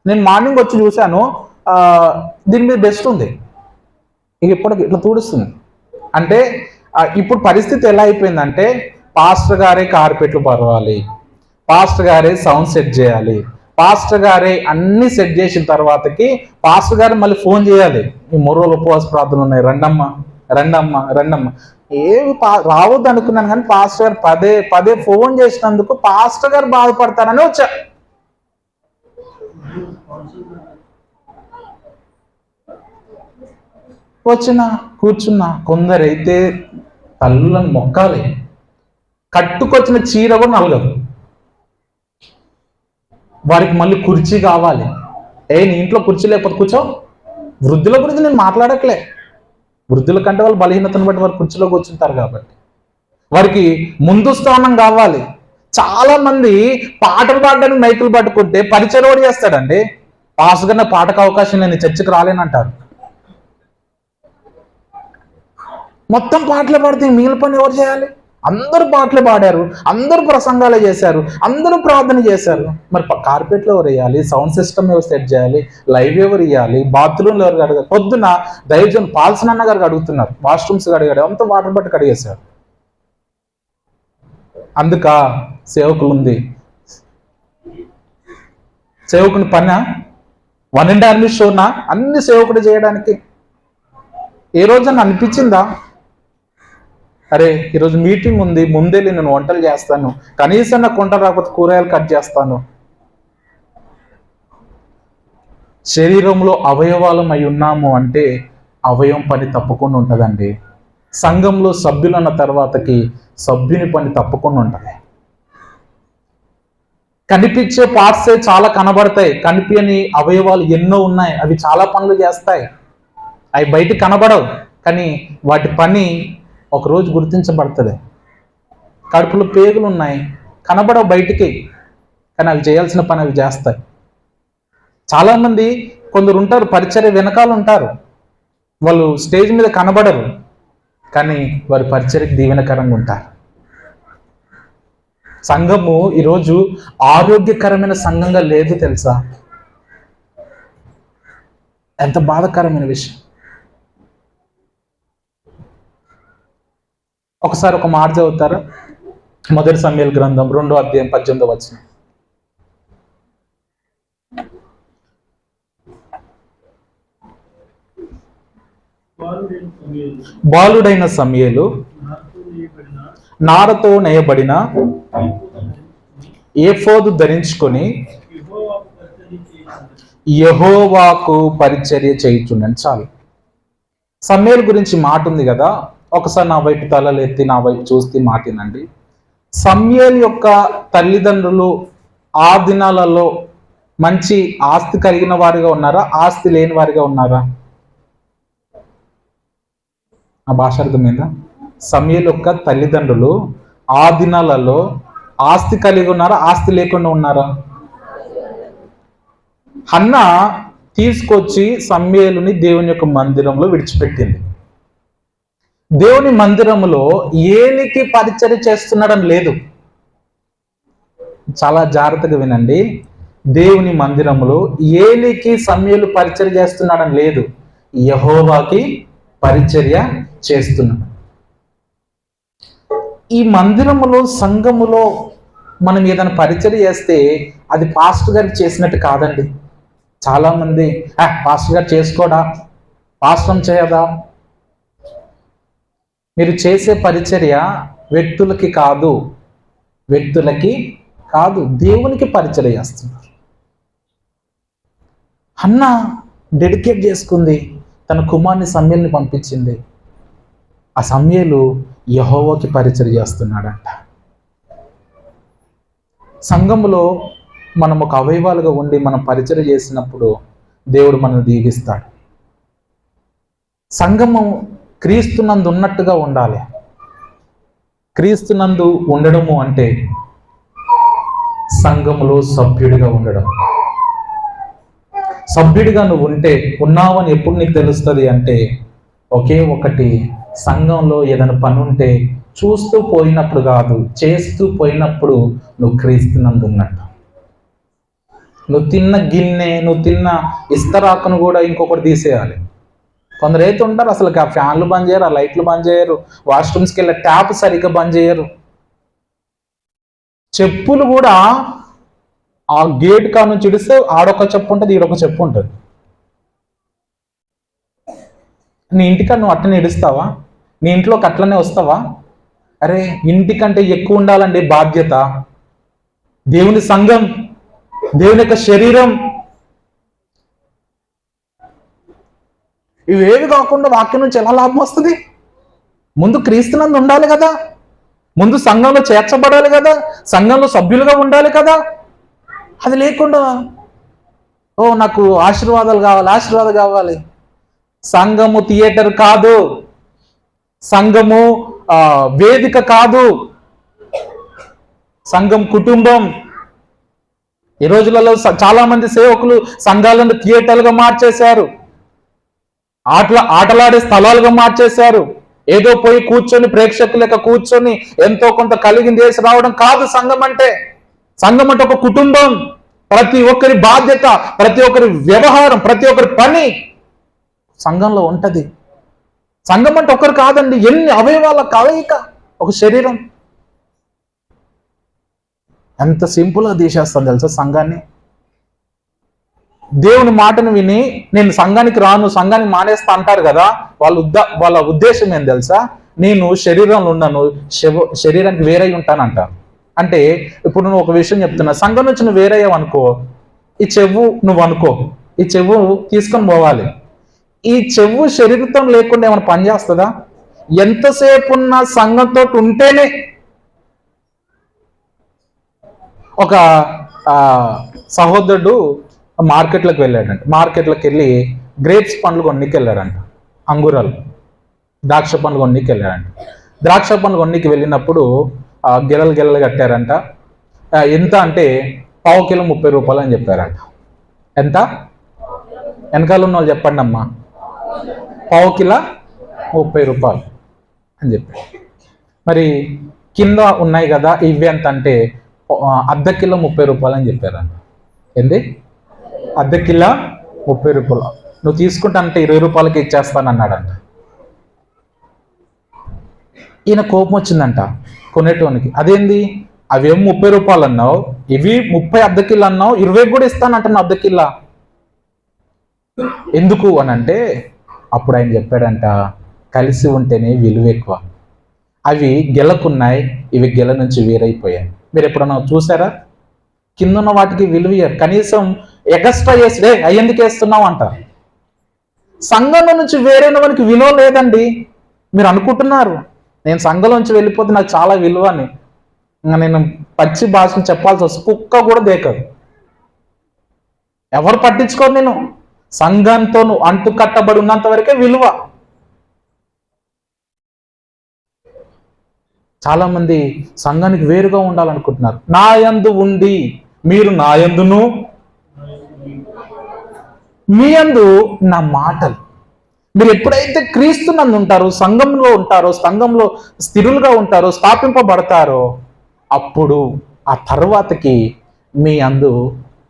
నేను మార్నింగ్ వచ్చి చూశాను, దీని మీద బెస్ట్ ఉంది, ఇప్పటికి ఇట్లా తూడుస్తుంది. అంటే ఇప్పుడు పరిస్థితి ఎలా అయిపోయిందంటే, పాస్టర్ గారే కార్పెట్లు పరవాలి, పాస్టర్ గారే సౌండ్ సెట్ చేయాలి, పాస్టర్ గారే అన్ని సెట్ చేసిన తర్వాతకి పాస్టర్ గారు మళ్ళీ ఫోన్ చేయాలి, ఈ 3 రోజులు ఉపవాస ప్రార్థనలు ఉన్నాయి, రండమ్మ. ఏమి రావద్దు అనుకున్నాను, కానీ పాస్టర్ గారు పదే పదే ఫోన్ చేసినందుకు పాస్టర్ గారు బాధపడతారని వచ్చా. కూర్చున్నా. కొందరైతే తల్లులను మొక్కాలి, కట్టుకొచ్చిన చీర కూడా నలగదు, వారికి మళ్ళీ కుర్చీ కావాలి. నీ ఇంట్లో కుర్చీ లేకపోతే కూర్చో. వృద్ధుల గురించి నేను మాట్లాడట్లే, వృద్ధుల కంటే వాళ్ళు బలహీనతను బట్టి వారు కుర్చీలో కూర్చుంటారు కాబట్టి వారికి ముందు స్థానం కావాలి. చాలా మంది పాటలు పాడడానికి మైకులు పట్టుకుంటే పరిచయం కూడా చేస్తాడండి. పాస్టర్ గారు పాటకు అవకాశం నేను చర్చకు రాలేనంటారు. మొత్తం పాటలు పాడితే మిగిలిన పని ఎవరు చేయాలి? అందరూ పాటలు పాడారు, అందరూ ప్రసంగాలు చేశారు, అందరూ ప్రార్థన చేశారు. మరి కార్పెట్లో ఎవరు వేయాలి? సౌండ్ సిస్టమ్ ఎవరు సెట్ చేయాలి? లైవ్ ఎవరు ఇవ్వాలి? బాత్రూమ్లో ఎవరు అడగాలి? పొద్దున దైవజన్ పాల్సన్ అన్న గారికి అడుగుతున్నారు, వాష్రూమ్స్ అడిగాడు, అంతా వాటర్ బట్టి కడిగేశారు. అందుక సేవకులు ఉంది, సేవకుని పని 1.5 షోనా అన్ని సేవకుడు చేయడానికి? ఏ రోజన్నా అనిపించిందా, అరే ఈరోజు మీటింగ్ ఉంది, ముందే నేను వంటలు చేస్తాను, కనీసం నాకు వంట రాకపోతే కూరగాయలు కట్ చేస్తాను? శరీరంలో అవయవాలం అయి ఉన్నాము అంటే అవయవం పని తప్పకుండా ఉంటుందండి. సంఘంలో సభ్యులు అన్న తర్వాతకి సభ్యుని పని తప్పకుండా ఉంటుంది. కనిపించే పార్ట్సే చాలా కనబడతాయి, కనిపించని అవయవాలు ఎన్నో ఉన్నాయి, అవి చాలా పనులు చేస్తాయి. అవి బయటికి కనబడవు, కానీ వాటి పని ఒకరోజు గుర్తించబడుతుంది. కడుపులో పేగులు ఉన్నాయి, కనబడవు బయటికి, కానీ అవి చేయాల్సిన పని అవి చేస్తాయి. చాలామంది కొందరు ఉంటారు, పరిచర్య వెనకాల ఉంటారు, వాళ్ళు స్టేజ్ మీద కనబడరు, కానీ వారి పరిచర్యకి దీవెనకరంగా ఉంటారు. సంఘము ఈరోజు ఆరోగ్యకరమైన సంఘంగా లేదు తెలుసా? ఎంత బాధాకరమైన విషయం. ఒకసారి ఒక మాట చదువుతారా? 1 సమూయేలు గ్రంథం 2వ అధ్యాయం 18వ వచనం. బాలుడైన సమూయేలు నారతో నేయబడిన ఏఫోదు ధరించుకొని యెహోవాకు పరిచర్య చేయుచుండని. చాలు. సమూయేలు గురించి మాట ఉంది కదా, ఒకసారి నా వైపు తలలు ఎత్తి నా వైపు చూస్తే మాటినండి. సమూయేలు యొక్క తల్లిదండ్రులు ఆ దినాలలో మంచి ఆస్తి కలిగిన వారిగా ఉన్నారా, ఆస్తి లేని వారిగా ఉన్నారా? ఆ భాష అర్థమైందా? సమూయేలు యొక్క తల్లిదండ్రులు ఆ దినాలలో ఆస్తి కలిగి ఉన్నారా, ఆస్తి లేకుండా ఉన్నారా? హన్నా తీసుకొచ్చి సమూయేలుని దేవుని యొక్క మందిరంలో విడిచిపెట్టింది. దేవుని మందిరంలో ఏలికి పరిచర్య చేస్తున్నాడని లేదు. చాలా జాగ్రత్తగా వినండి. దేవుని మందిరంలో ఏలికి సమూయేలు పరిచర్య చేస్తున్నాడని లేదు, యెహోవాకి పరిచర్య చేస్తున్నాడు. ఈ మందిరములో సంఘములో మనం ఏదైనా పరిచర్య చేస్తే అది పాస్టర్ గారికి చేసినట్టు కాదండి. చాలా మంది పాస్టర్ గారు చేసుకోడా, పాస్టర్ చేయదా? మీరు చేసే పరిచర్య వ్యక్తులకి కాదు, దేవునికి పరిచర్య చేస్తున్నారు. హన్నా డెడికేట్ చేసుకుంది, తన కుమారుని సమూయేలుని పంపించింది. ఆ సమూయేలు యెహోవాకి పరిచర్య చేస్తున్నాడంట. సంఘములో మనం ఒక అవయవాలుగా ఉండి మనం పరిచర్య చేసినప్పుడు దేవుడు మనల్ని దీవిస్తాడు. సంఘము క్రీస్తునందు ఉన్నట్టుగా ఉండాలి. క్రీస్తునందు ఉండడము అంటే సంఘములో సభ్యుడిగా ఉండడం. సభ్యుడిగా నువ్వు ఉంటే, ఉన్నావని ఎప్పుడు నీకు తెలుస్తుంది అంటే, ఒకే ఒకటి, సంఘంలో ఏదైనా పని ఉంటే చూస్తూ పోయినప్పుడు కాదు, చేస్తూ పోయినప్పుడు నువ్వు క్రీస్తునందు ఉన్నట్టు. నువ్వు తిన్న గిన్నె, నువ్వు తిన్న ఇస్తరాకును కూడా ఇంకొకటి తీసేయాలి. కొందరు అయితే ఉంటారు అసలు ఆ ఫ్యాన్లు బంద్ చేయరు, ఆ లైట్లు బంద్ చేయరు, వాష్రూమ్స్కి వెళ్ళే ట్యాప్ సరిగ్గా బంద్ చేయరు. చెప్పులు కూడా ఆ గేట్ కా నుంచి ఇడిస్తే ఆడొక చెప్పు ఉంటుంది, ఈడొక చెప్పు ఉంటుంది. నీ ఇంటికాడ నువ్వు అట్టని ఇడుస్తావా? నీ ఇంట్లోకి అట్లనే వస్తావా? అరే ఇంటికంటే ఎక్కువ ఉండాలండి బాధ్యత. దేవుని సంఘం, దేవుని యొక్క శరీరం, ఇవేవి కాకుండా వాక్యం నుంచి ఎలా లాభం వస్తుంది? ముందు క్రీస్తునందు ఉండాలి కదా, ముందు సంఘంలో చేర్చబడాలి కదా, సంఘంలో సభ్యులుగా ఉండాలి కదా. అది లేకుండా నాకు ఆశీర్వాదాలు కావాలి. సంఘము థియేటర్ కాదు, సంఘము వేదిక కాదు, సంఘం కుటుంబం. ఈ రోజులలో చాలా మంది సేవకులు సంఘాలను థియేటర్లుగా మార్చేశారు, ఆటలాడే స్థలాలుగా మార్చేశారు. ఏదో పోయి కూర్చొని ప్రేక్షకుల యొక్క కూర్చొని ఎంతో కొంత కలిగింది చేసి రావడం కాదు సంఘం అంటే. సంఘం అంటే ఒక కుటుంబం. ప్రతి ఒక్కరి బాధ్యత, ప్రతి ఒక్కరి వ్యవహారం, ప్రతి ఒక్కరి పని సంఘంలో ఉంటది. సంఘం అంటే ఒకరు కాదండి, ఎన్ని అవయవాల కలయిక, ఒక శరీరం. ఎంత సింపుల్గా తీసేస్తాను తెలుసా సంఘాన్ని. దేవుని మాటను విని నేను సంఘానికి రాను, సంఘానికి మానేస్తా అంటారు కదా, వాళ్ళ ఉద్దేశం ఏం తెలుసా? నేను శరీరంలో ఉన్నాను, శరీరానికి వేరై ఉంటానంటాను. అంటే ఇప్పుడు నువ్వు ఒక విషయం చెప్తున్నా, సంఘం నుంచి నువ్వు వేరయ్యావు అనుకో, ఈ చెవు నువ్వు అనుకో, ఈ చెవు తీసుకొని పోవాలి. ఈ చెవు శరీరంతో లేకుండా ఏమైనా పని చేస్తుందా? ఎంతసేపు ఉన్న సంఘంతో ఉంటేనే. ఒక సహోదరుడు మార్కెట్లోకి వెళ్ళాడంట. మార్కెట్లోకి వెళ్ళి గ్రేప్స్ పండ్లు కొన్నికి వెళ్ళాడంట, అంగురాలు, ద్రాక్ష పండ్లు కొన్నికి వెళ్ళాడంట. ద్రాక్ష పండ్లు కొన్నికి వెళ్ళినప్పుడు గిలలు కట్టారంట. ఎంత అంటే ½ కిలో 30 రూపాయలు అని చెప్పారంట. ఎంత? వెనకాల ఉన్న వాళ్ళు చెప్పండి అమ్మా. ½ కిలో 30 రూపాయలు అని చెప్పారు. మరి కింద ఉన్నాయి కదా ఇవి ఎంత అంటే ½ కిలో 30 రూపాయలు అని చెప్పారంట. ఏంది? ½ కిలో 30 రూపాయలు. నువ్వు తీసుకుంటా అంటే 20 రూపాయలకి ఇచ్చేస్తాను అన్నాడంట. ఈయన కోపం వచ్చిందంట కొనేటోనికి. అదేంది, అవేం 30 రూపాయలు అన్నావు, ఇవి 30 ½ కిలో అన్నావు, 20 కూడా ఇస్తానంటున్నావు ½ కిలో ఎందుకు అని అంటే, అప్పుడు ఆయన చెప్పాడంట, కలిసి ఉంటేనే విలువ ఎక్కువ. అవి గెలకున్నాయి, ఇవి గెల నుంచి వేరైపోయాయి. మీరు ఎప్పుడన్నా చూసారా? కింద ఉన్న వాటికి విలువ ఇయ్యరు, కనీసం ఎగస్ట్రా చేసి అయ్యేందుకు వేస్తున్నావు అంటారు. సంఘంలో నుంచి వేరైన వానికి విలువ లేదండి. మీరు అనుకుంటున్నారు నేను సంఘంలోంచి వెళ్ళిపోతే నాకు చాలా విలువ అని. ఇంకా నేను పచ్చి భాషను చెప్పాల్సి వస్తే కుక్క కూడా దేకదు, ఎవరు పట్టించుకోరు. నేను సంఘంతో అంటు కట్టబడి ఉన్నంత వరకే విలువ. చాలా మంది సంఘానికి వేరుగా ఉండాలనుకుంటున్నారు. నా యందు ఉండి మీరు నా యందును, మీ యందు నా మాటలు. మీరు ఎప్పుడైతే క్రీస్తు నందు ఉంటారో, సంఘంలో ఉంటారో, సంఘంలో స్థిరులుగా ఉంటారో, స్థాపింపబడతారో, అప్పుడు ఆ తర్వాతకి మీ అందు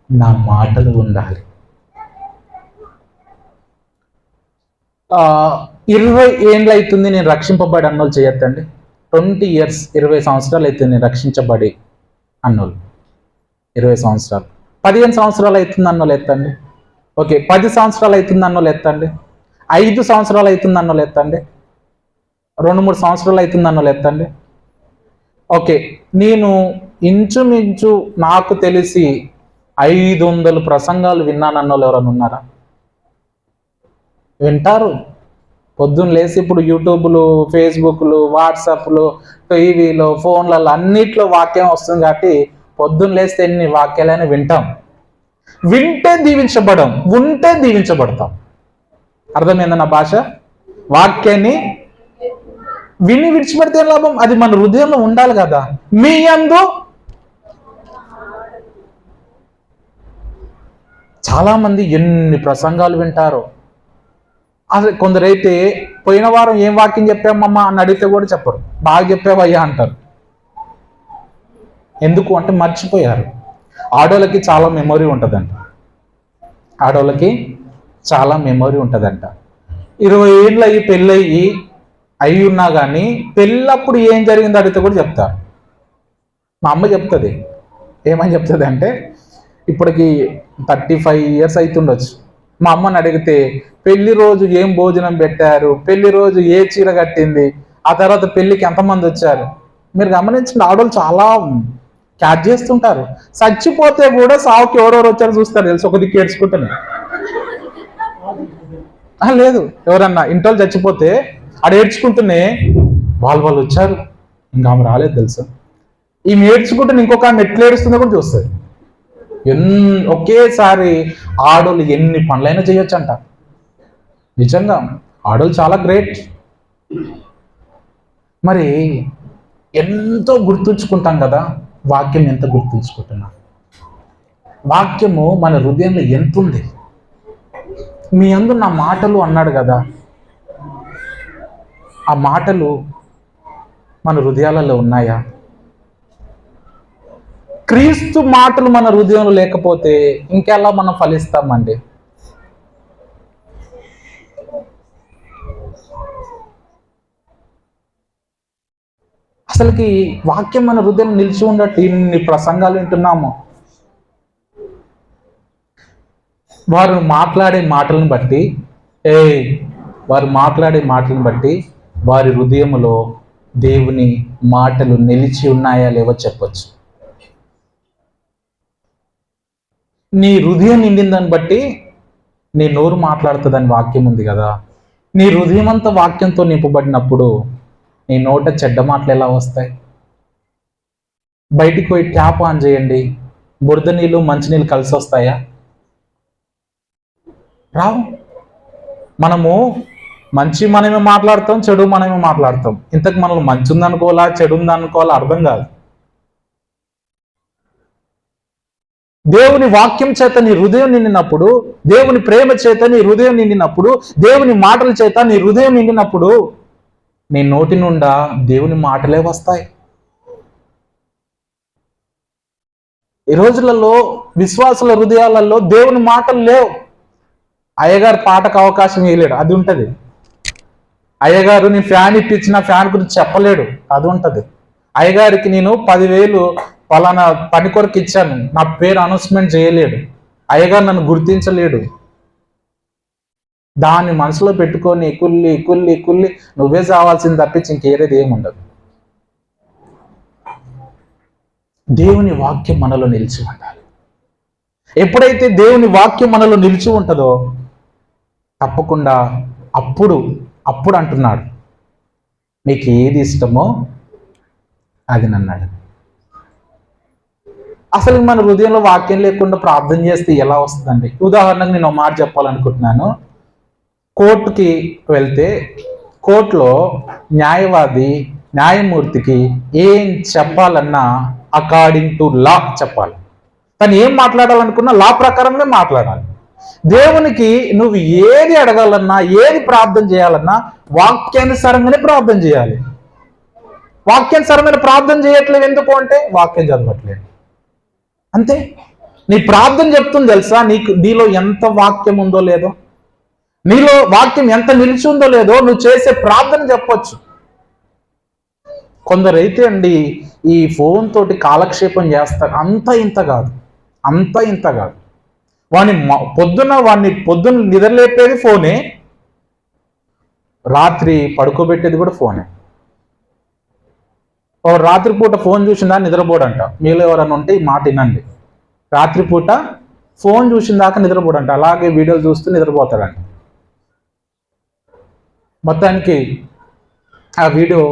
నా మాటలు ఉండాలి. 20 ఏండ్లు అవుతుంది నేను రక్షింపబడి అన్నోళ్ళు చేయొద్దండి. 20 years, 20 సంవత్సరాలు అవుతుంది నేను రక్షించబడి అన్నోళ్ళు. 20 సంవత్సరాలు, 15 సంవత్సరాలు అవుతుంది అన్నోళ్ళు ఎత్తండి. ఓకే, 10 సంవత్సరాలు అవుతుంది అన్నోళ్ళు ఎత్తండి. 5 సంవత్సరాలు అవుతుంది అన్నోళ్ళు ఎత్తండి. 2-3 సంవత్సరాలు అవుతుంది అన్నోళ్ళు ఎత్తండి. ఓకే, నేను ఇంచుమించు నాకు తెలిసి 500 ప్రసంగాలు విన్నాను అన్నోళ్ళు ఎవరైనా ఉన్నారా? వింటారు. పొద్దున్న లేసి ఇప్పుడు యూట్యూబ్లు, ఫేస్బుక్లు, వాట్సాప్లు, టీవీలో, ఫోన్లలో అన్నిట్లో వాక్యం వస్తుంది కాబట్టి పొద్దున్న లేస్తే ఎన్ని వాక్యాలైనా వింటాం. వింటే దీవించబడం, ఉంటే దీవించబడతాం. అర్థమైందన్న భాష? వాక్యాన్ని విని విడిచిపెడితే లాభం? అది మన హృదయంలో ఉండాలి కదా. మీ యందు చాలా మంది ఎన్ని ప్రసంగాలు వింటారో. అసలు కొందరైతే పోయిన వారం ఏం వాక్యం చెప్పామమ్మా అని అడిగితే కూడా చెప్పరు, బాగా చెప్పావయ్యా అంటారు. ఎందుకు అంటే మర్చిపోయారు. ఆడోళ్ళకి చాలా మెమొరీ ఉంటుందంట. ఆడోళ్ళకి చాలా మెమొరీ ఉంటుందంట. 20 ఏళ్ళు అయ్యి పెళ్ళయ్యి అయి ఉన్నా కానీ పెళ్ళప్పుడు ఏం జరిగిందో అడిగితే కూడా చెప్తారు. మా అమ్మ చెప్తుంది. ఏమని చెప్తుంది అంటే, ఇప్పటికి 35 years అవుతుండొచ్చు. మా అమ్మని అడిగితే పెళ్లి రోజు ఏం భోజనం పెట్టారు, పెళ్లి రోజు ఏ చీర కట్టింది, ఆ తర్వాత పెళ్లికి ఎంతమంది వచ్చారు. మీరు గమనించిన ఆడవాళ్ళు చాలా క్యాచ్ చేస్తుంటారు. చచ్చిపోతే కూడా సావుకి ఎవరెవరు వచ్చారో చూస్తారు తెలుసు, ఒక దిక్కు ఏడ్చుకుంటున్నా. లేదు, ఎవరన్నా ఇంట్లో చచ్చిపోతే ఆడ ఏడ్చుకుంటూనే వాళ్ళు వచ్చారు, ఇంకా ఆమె రాలేదు తెలుసు. ఈమె ఏడ్చుకుంటే ఇంకొక ఆమె ఎట్లా ఏడుస్తుందో కూడా చూస్తుంది. ఒకేసారి ఆడోళ్ళు ఎన్ని పనులైనా చేయొచ్చంట. నిజంగా ఆడోళ్ళు చాలా గ్రేట్. మరి ఎంతో గుర్తుంచుకుంటాం కదా, వాక్యం ఎంత గుర్తుంచుకుంటున్నా. వాక్యము మన హృదయంలో ఎంత ఉంది. మీ అందు నా మాటలు అన్నాడు కదా, ఆ మాటలు మన హృదయాలలో ఉన్నాయా? క్రీస్తు మాటలు మన హృదయంలో లేకపోతే ఇంకెలా మనం ఫలిస్తామండి? అసలుకి వాక్యం మన హృదయం నిలిచి ఉండట్టు ఇన్ని ప్రసంగాలు వింటున్నాము. వారు మాట్లాడే మాటలను బట్టి వారి హృదయములో దేవుని మాటలు నిలిచి ఉన్నాయా లేవో చెప్పొచ్చు. నీ హృదయం నిండిందని బట్టి నీ నోరు మాట్లాడుతుందని వాక్యం ఉంది కదా. నీ హృదయం అంతా వాక్యంతో నింపబడినప్పుడు నీ నోట చెడ్డ మాటలు ఎలా వస్తాయి? బయటికి పోయి ట్యాప్ ఆన్ చేయండి, బురద నీళ్ళు మంచినీళ్ళు కలిసి వస్తాయా? రావు. మనము మంచి మనమే మాట్లాడతాం, చెడు మనమే మాట్లాడతాం. ఇంతకు మనల్ని మంచి ఉందనుకోవాలా చెడు ఉందనుకోవాలా అర్థం కాదు. దేవుని వాక్యం చేత నీ హృదయం నిండినప్పుడు, దేవుని ప్రేమ చేత నీ హృదయం నిండినప్పుడు, దేవుని మాటల చేత నీ హృదయం నిండినప్పుడు నీ నోటి నుండా దేవుని మాటలే వస్తాయి. ఈ రోజులలో విశ్వాసుల హృదయాలలో దేవుని మాటలు లేవు. అయ్యగారు పాటకు అవకాశం ఇవ్వలేడు, అది ఉంటది. అయ్యగారు నేను ఫ్యాన్ ఇప్పించిన ఫ్యాన్ గురించి చెప్పలేడు, అది ఉంటది. అయ్యగారికి నేను 10,000 పలానా పని కొరకు ఇచ్చాను, నా పేరు అనౌన్స్మెంట్ చేయలేడు. అయ్యగారు నన్ను గుర్తించలేడు. దాన్ని మనసులో పెట్టుకొని కుల్లి కుల్లి కుల్లి నువ్వే చావాల్సింది తప్పించి ఇంకేరేది ఏముండదు. దేవుని వాక్యం మనలో నిలిచి ఉండాలి. ఎప్పుడైతే దేవుని వాక్యం మనలో నిలిచి ఉంటుందో తప్పకుండా అప్పుడు అంటున్నాడు, మీకు ఏది ఇష్టమో అది నన్నాడు. అసలు మన హృదయంలో వాక్యం లేకుండా ప్రార్థన చేస్తే ఎలా వస్తుందండి? ఉదాహరణకు నేను ఒక మాట చెప్పాలనుకుంటున్నాను. కోర్టుకి వెళ్తే కోర్టులో న్యాయమూర్తికి ఏం చెప్పాలన్నా అకార్డింగ్ టు లా చెప్పాలి. తను ఏం మాట్లాడాలనుకున్నా లా ప్రకారమే మాట్లాడాలి. దేవునికి నువ్వు ఏది అడగాలన్నా, ఏది ప్రార్థన చేయాలన్నా వాక్యానుసారంగానే ప్రార్థన చేయాలి. వాక్యానుసారమైన ప్రార్థన చేయట్లేదు ఎందుకు అంటే వాక్యం చదవట్లేదు అంతే. నీ ప్రార్థన చెప్తుంది తెలుసా, నీలో ఎంత వాక్యం ఉందో లేదో, నీలో వాక్యం ఎంత నిలిచి ఉందో లేదో నువ్వు చేసే ప్రార్థన చెప్పొచ్చు. కొందరైతే అండి ఈ ఫోన్ తోటి కాలక్షేపం చేస్తారు. అంత ఇంత కాదు. వాడిని పొద్దున్న నిద్రలేపేది ఫోనే, రాత్రి పడుకోబెట్టేది కూడా ఫోనే. రాత్రిపూట ఫోన్ చూసిందా నిద్రపోడంట. మీలో ఎవరన్నా ఉంటే ఈ మాట వినండి. రాత్రిపూట ఫోన్ చూసిన దాకా నిద్రపోడంట, అలాగే వీడియోలు చూస్తూ నిద్రపోతాడంట. మొత్తానికి ఆ వీడియో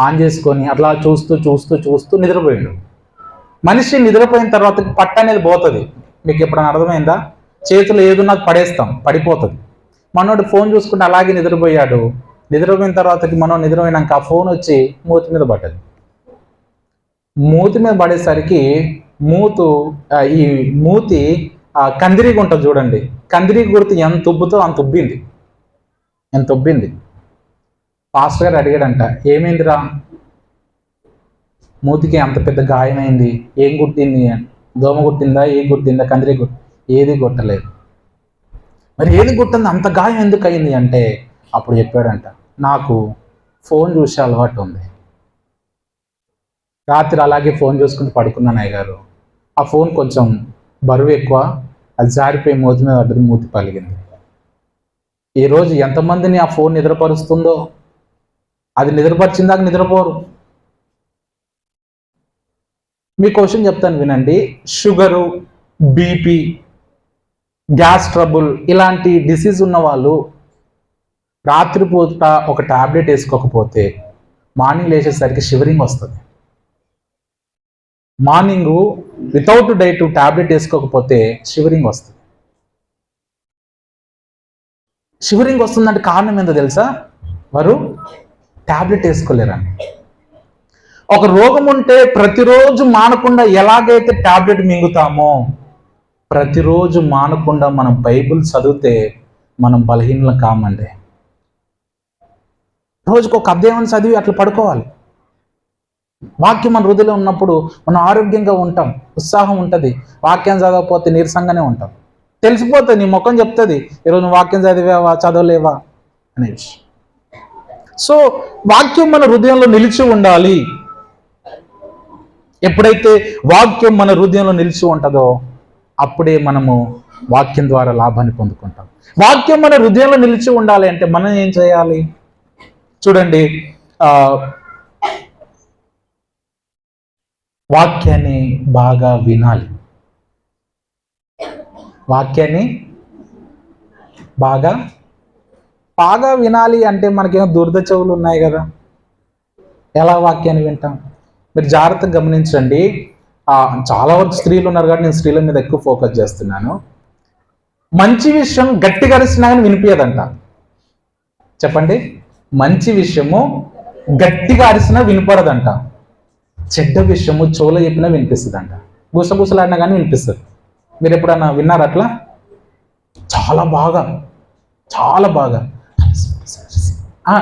ఆన్ చేసుకొని అట్లా చూస్తూ నిద్రపోయాడు. మనిషి నిద్రపోయిన తర్వాత పట్టు అనేది పోతుంది. మీకు ఎప్పుడైనా అర్థమైందా? చేతులు ఏదున్నా పడేస్తాం, పడిపోతుంది. మనోడు ఫోన్ చూసుకుంటే అలాగే నిద్రపోయాడు. నిద్రపోయిన తర్వాతకి నిద్రపోయినాక ఆ ఫోన్ వచ్చి మూతి మీద పడ్డది. మూతి మీద పడేసరికి ఈ మూతి కందిరీగా ఉంటుంది చూడండి, కందిరీ గుర్తు ఎంత ఉబ్బుతో అంత ఉబ్బింది. పాస్టర్ గారు అడిగాడంట, ఏమైందిరా మూతికి అంత పెద్ద గాయమైంది, ఏం కుట్టింది? దోమ కుట్టిందా, ఏం కుట్టిందా? కందిరీ ఏది కొట్టలేదు. మరి ఏది కుట్టింది, అంత గాయం ఎందుకు అయింది అంటే అప్పుడు చెప్పాడంట, నాకు ఫోన్ చూసే అలవాటు ఉంది. రాత్రి అలాగే ఫోన్ చూసుకుంటూ పడుకున్నాను అయ్యగారు. ఆ ఫోన్ కొంచెం బరువు ఎక్కువ, అది జారిపోయి మూతి మీద పడ్డది, మూతి పలిగింది. ఈరోజు ఎంతమందిని ఆ ఫోన్ నిద్రపరుస్తుందో, అది నిద్రపరిచిందాక నిద్రపోరు. మీ క్వశ్చన్ చెప్తాను వినండి. షుగరు, బీపీ, గ్యాస్ ట్రబుల్ ఇలాంటి డిసీజ్ ఉన్న వాళ్ళు రాత్రిపూట ఒక టాబ్లెట్ వేసుకోకపోతే మార్నింగ్ లేచేసరికి షివరింగ్ వస్తుంది. మార్నింగ్ వితౌట్ డైట్ టాబ్లెట్ వేసుకోకపోతే షివరింగ్ వస్తుంది. షివరింగ్ వస్తుందంటే కారణం ఏంటో తెలుసా? వారు టాబ్లెట్ వేసుకోలేరని. ఒక రోగం ఉంటే ప్రతిరోజు మానకుండా ఎలాగైతే టాబ్లెట్ మింగుతామో, ప్రతిరోజు మానకుండా మనం బైబిల్ చదివితే మనం బలహీనలు కామండి. రోజుకు ఒక అధ్యాయం చదివి అట్లా పడుకోవాలి. వాక్యం మన హృదయలో ఉన్నప్పుడు మనం ఆరోగ్యంగా ఉంటాం, ఉత్సాహం ఉంటుంది. వాక్యం చదవకపోతే నీరసంగానే ఉంటాం. తెలిసిపోతుంది, నీ ముఖం చెప్తుంది ఈరోజు నువ్వు వాక్యం చదివావా చదవలేవా అనే విషయం. సో వాక్యం మన హృదయంలో నిలిచి ఉండాలి. ఎప్పుడైతే వాక్యం మన హృదయంలో నిలిచి ఉంటుందో అప్పుడే మనము వాక్యం ద్వారా లాభాన్ని పొందుకుంటాం. వాక్యం మన హృదయంలో నిలిచి ఉండాలి అంటే మనం ఏం చేయాలి? చూడండి, వాక్యాన్ని బాగా వినాలి. వాక్యాన్ని బాగా బాగా వినాలి అంటే మనకేమో దురద చెవులు ఉన్నాయి కదా, ఎలా వాక్యాన్ని వింటాం? మీరు జాగ్రత్తగా గమనించండి. చాలా వరకు స్త్రీలు ఉన్నారు కాబట్టి నేను స్త్రీల మీద ఎక్కువ ఫోకస్ చేస్తున్నాను. మంచి విషయం గట్టిగా అరిసినా కానీ వినిపించదంట. చెప్పండి, మంచి విషయము గట్టిగా అరిసినా వినపడదంట. చెడ్డ విషయము చెవులో చెప్పినా వినిపిస్తుందంట. గుసగుసలాడినా కానీ వినిపిస్తుంది. మీరు ఎప్పుడన్నా విన్నారు అట్లా? చాలా బాగా చాలా బాగా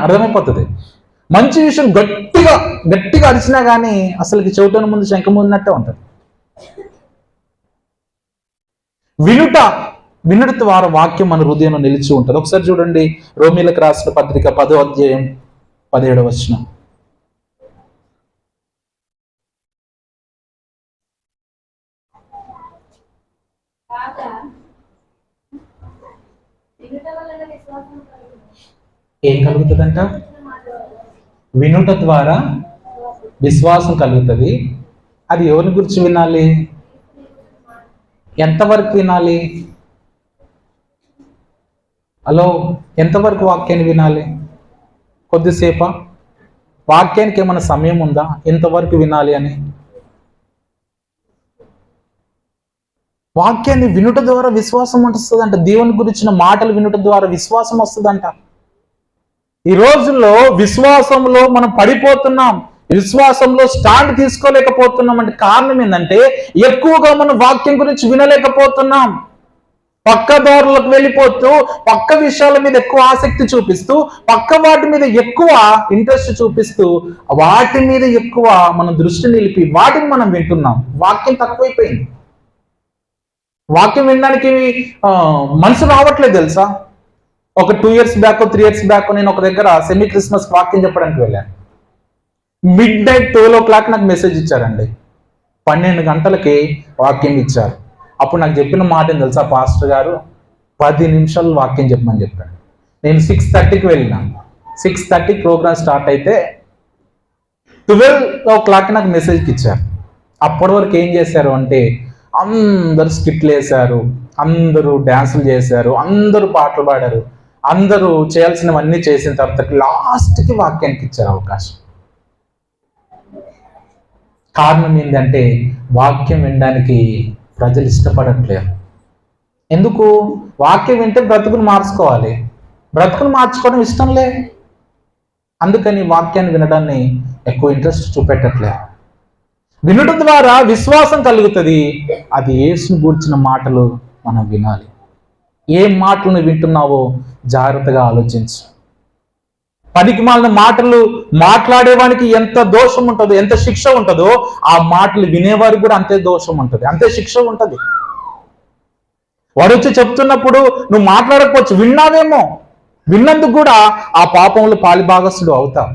అర్థమైపోతుంది. మంచి విషయం గట్టిగా గట్టిగా అరిచినా కానీ అసలుకి చెవిటోని ముందు శంఖం ఉన్నట్టే ఉంటుంది. వినుట ద్వారా వాక్యం మన హృదయంలో నిలిచి ఉంటుంది. ఒకసారి చూడండి, రోమీలకు రాసిన పత్రిక 10వ అధ్యాయం 17వ వచనం. ఏం కలుగుతుందంట? వినుట ద్వారా విశ్వాసం కలుగుతుంది. అది ఎవరి గురించి వినాలి? ఎంతవరకు వినాలి? హలో, ఎంతవరకు వాక్యాన్ని వినాలి? కొద్దిసేపా? వాక్యానికి ఏమైనా సమయం ఉందా ఎంతవరకు వినాలి అని? వాక్యాన్ని వినుట ద్వారా విశ్వాసం వస్తుందంట. దేవుని గురించిన మాటలు వినుట ద్వారా విశ్వాసం వస్తుందంట. ఈ రోజుల్లో విశ్వాసంలో మనం పడిపోతున్నాం, విశ్వాసంలో స్టాండ్ తీసుకోలేకపోతున్నాం. అంటే కారణం ఏంటంటే ఎక్కువగా మనం వాక్యం గురించి వినలేకపోతున్నాం. పక్క దారులకు వెళ్ళిపోతూ పక్క విషయాల మీద ఎక్కువ ఆసక్తి చూపిస్తూ పక్క వాటి మీద ఎక్కువ ఇంట్రెస్ట్ చూపిస్తూ వాటి మీద ఎక్కువ మనం దృష్టి నిలిపి వాటిని మనం వింటున్నాం. వాక్యం తక్కువైపోయింది. వాక్యం వినడానికి మనసు రావట్లేదు తెలుసా? ఒక 2 years బ్యాక్ 3 years బ్యాక్ నేను ఒక దగ్గర సెమీ క్రిస్మస్ వాక్యం చెప్పడానికి వెళ్ళాను. midnight 12 o'clock నాకు మెసేజ్ ఇచ్చారండి. 12 గంటలకి వాక్యం ఇచ్చారు. అప్పుడు నాకు చెప్పిన మాట ఏం తెలుసా? పాస్టర్ గారు 10 నిమిషాలు వాక్యం చెప్పమని చెప్పాను. నేను 6:30కి వెళ్ళినాను. 6:30 ప్రోగ్రామ్ స్టార్ట్ అయితే 12 o'clock నాకు మెసేజ్కి ఇచ్చారు. అప్పటి వరకు ఏం చేశారు అంటే అందరూ స్కిట్లు వేశారు, అందరూ డ్యాన్సులు చేశారు, అందరూ పాటలు పాడారు, అందరూ చేయాల్సినవన్నీ చేసిన తర్వాత లాస్ట్కి వాక్యానికి ఇచ్చారు అవకాశం. కారణం ఏంటంటే వాక్యం వినడానికి ప్రజలు ఇష్టపడట్లేరు. ఎందుకు? వాక్యం వింటే బ్రతుకును మార్చుకోవాలి, బ్రతుకును మార్చుకోవడం ఇష్టం లే. అందుకని వాక్యాన్ని వినడాన్ని ఎక్కువ ఇంట్రెస్ట్ చూపెట్టట్లేదు. వినడం ద్వారా విశ్వాసం కలుగుతుంది. అది యేసుని గూర్చిన మాటలు మనం వినాలి. ఏ మాటలను వింటున్నావో జాగ్రత్తగా ఆలోచించు. పనికిమాలిన మాటలు మాట్లాడేవానికి ఎంత దోషం ఉంటుందో, ఎంత శిక్ష ఉంటుందో, ఆ మాటలు వినేవారికి కూడా అంతే దోషం ఉంటుంది, అంతే శిక్ష ఉంటుంది. వాడు వచ్చి చెప్తున్నప్పుడు నువ్వు మాట్లాడకపోవచ్చు, విన్నావేమో, విన్నందుకు కూడా ఆ పాపంలో పాలిభాగస్తుడు అవుతావు.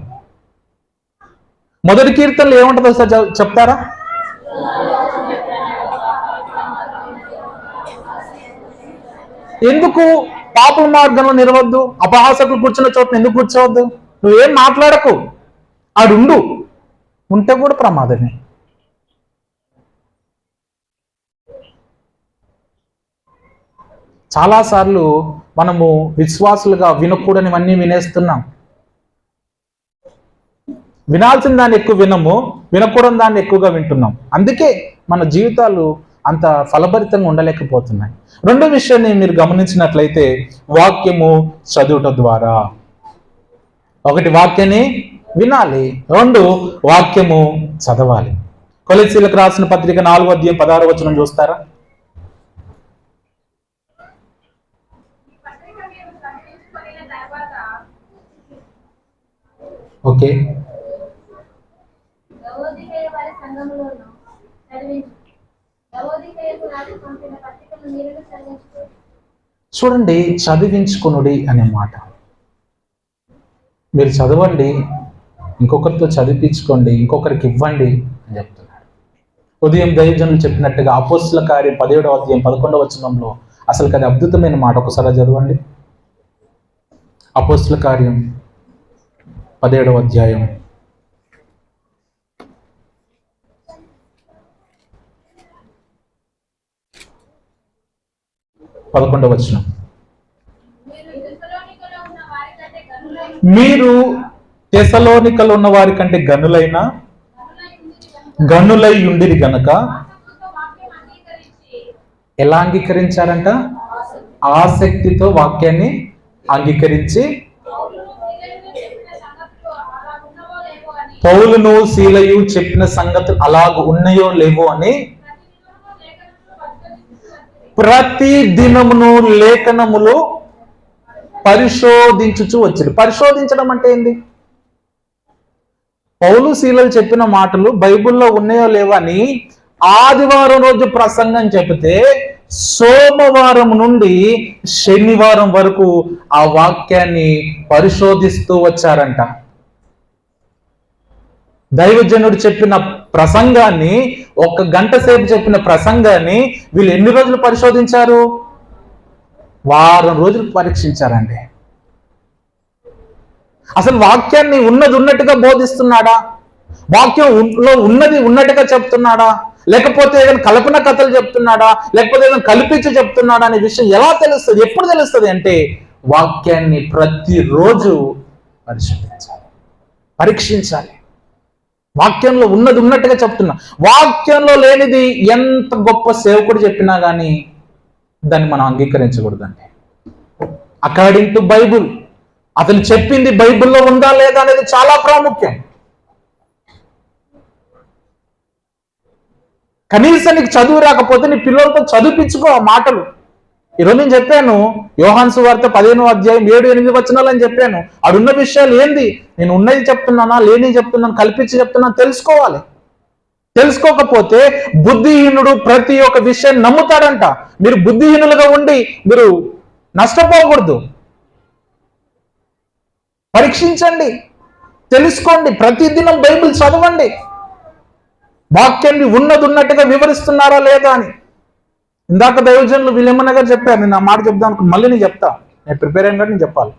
మొదటి కీర్తనలు ఏముంటుందో సార్ చెప్తారా? ఎందుకు పాపుల మార్గంలో నిలవద్దు, అపహాసకులు కూర్చున్న చోట ఎందుకు కూర్చోవద్దు? నువ్వేం మాట్లాడకు, ఆడుండు. ఉంటే కూడా ప్రమాదమే. చాలాసార్లు మనము విశ్వాసులుగా వినకూడనివన్నీ వినేస్తున్నాం. వినాల్సిన దాన్ని ఎక్కువ వినము, వినకూడని దాన్ని ఎక్కువగా వింటున్నాం. అందుకే మన జీవితాలు అంత ఫలభరితంగా ఉండలేకపోతున్నాయి. రెండో విషయాన్ని మీరు గమనించినట్లయితే, వాక్యము చదువుట ద్వారా. ఒకటి, వాక్యాన్ని వినాలి. రెండు, వాక్యము చదవాలి. కొలెసీలకు రాసిన పత్రిక 4:16 చూస్తారా? ఓకే. చూడండి, చదివించుకునుడి అనే మాట. మీరు చదవండి, ఇంకొకరితో చదివించుకోండి, ఇంకొకరికి ఇవ్వండి అని చెప్తున్నాడు. ఉదయం దైవజనులు చెప్పినట్టుగా అపోస్తుల కార్యం 17:11 అసలు అది అద్భుతమైన మాట. ఒకసారి చదవండి. అపోస్తుల కార్యం 17 11. మీరు తెసలోనికలో ఉన్న వారి కంటే గనులై ఉండిరి గనక. ఎలా అంగీకరించారంట? ఆసక్తితో వాక్యాన్ని అంగీకరించి, పౌలును శీలయు చెప్పిన సంగతులు అలాగ ఉన్నాయో లేవో అని ప్రతి దినమును లేఖనములు పరిశోధించుచు వచ్చారు. పరిశోధించడం అంటే ఏంటి? పౌలు శీలలు చెప్పిన మాటలు బైబిల్లో ఉన్నాయో లేవో అని ఆదివారం రోజు ప్రసంగం చెబితే సోమవారం నుండి శనివారం వరకు ఆ వాక్యాన్ని పరిశోధిస్తూ వచ్చారంట. దైవజనుడు చెప్పిన ప్రసంగాన్ని, 1 గంట సేపు చెప్పిన ప్రసంగాన్ని వీళ్ళు ఎన్ని రోజులు పరిశోధించారు? వారం రోజులు పరీక్షించారండి. అసలు వాక్యాన్ని ఉన్నది ఉన్నట్టుగా బోధిస్తున్నాడా? వాక్యంలో ఉన్నది ఉన్నట్టుగా చెప్తున్నాడా? లేకపోతే ఏదైనా కల్పన కథలు చెప్తున్నాడా? లేకపోతే ఏదైనా కల్పించి చెప్తున్నాడా అనే విషయం ఎలా తెలుస్తుంది? ఎప్పుడు తెలుస్తుంది అంటే, వాక్యాన్ని ప్రతిరోజు పరిశోధించాలి, పరీక్షించాలి. వాక్యంలో ఉన్నది ఉన్నట్టుగా చెప్తున్నా. వాక్యంలో లేనిది ఎంత గొప్ప సేవకుడు చెప్పినా కానీ దాన్ని మనం అంగీకరించకూడదండి. అకార్డింగ్ టు బైబుల్, అతను చెప్పింది బైబిల్లో ఉందా లేదా అనేది చాలా ప్రాముఖ్యం. కనీసం నీకు చదువు రాకపోతే నీ పిల్లలతో చదివించుకో ఆ మాటలు. ఈరోజు నేను చెప్పాను, యోహాను సువార్త 15:7-8 అని చెప్పాను. అడున్న విషయాలు ఏంది? నేను ఉన్నది చెప్తున్నానా, లేని చెప్తున్నాను, కల్పించి చెప్తున్నాను తెలుసుకోవాలి. తెలుసుకోకపోతే బుద్ధిహీనుడు ప్రతి ఒక్క విషయాన్ని నమ్ముతాడంట. మీరు బుద్ధిహీనులుగా ఉండి మీరు నష్టపోకూడదు. పరీక్షించండి, తెలుసుకోండి, ప్రతిదినం బైబిల్ చదవండి, వాక్యాన్ని ఉన్నది ఉన్నట్టుగా వివరిస్తున్నారా లేదా అని. ఇందాక దైవజనులు విలియమన్న గారు చెప్పారు, నేను ఆ మాట చెప్దాం అనుకో, మళ్ళీ నేను చెప్తా, నేను ప్రిపేర్ అయిన నేను చెప్పాలి.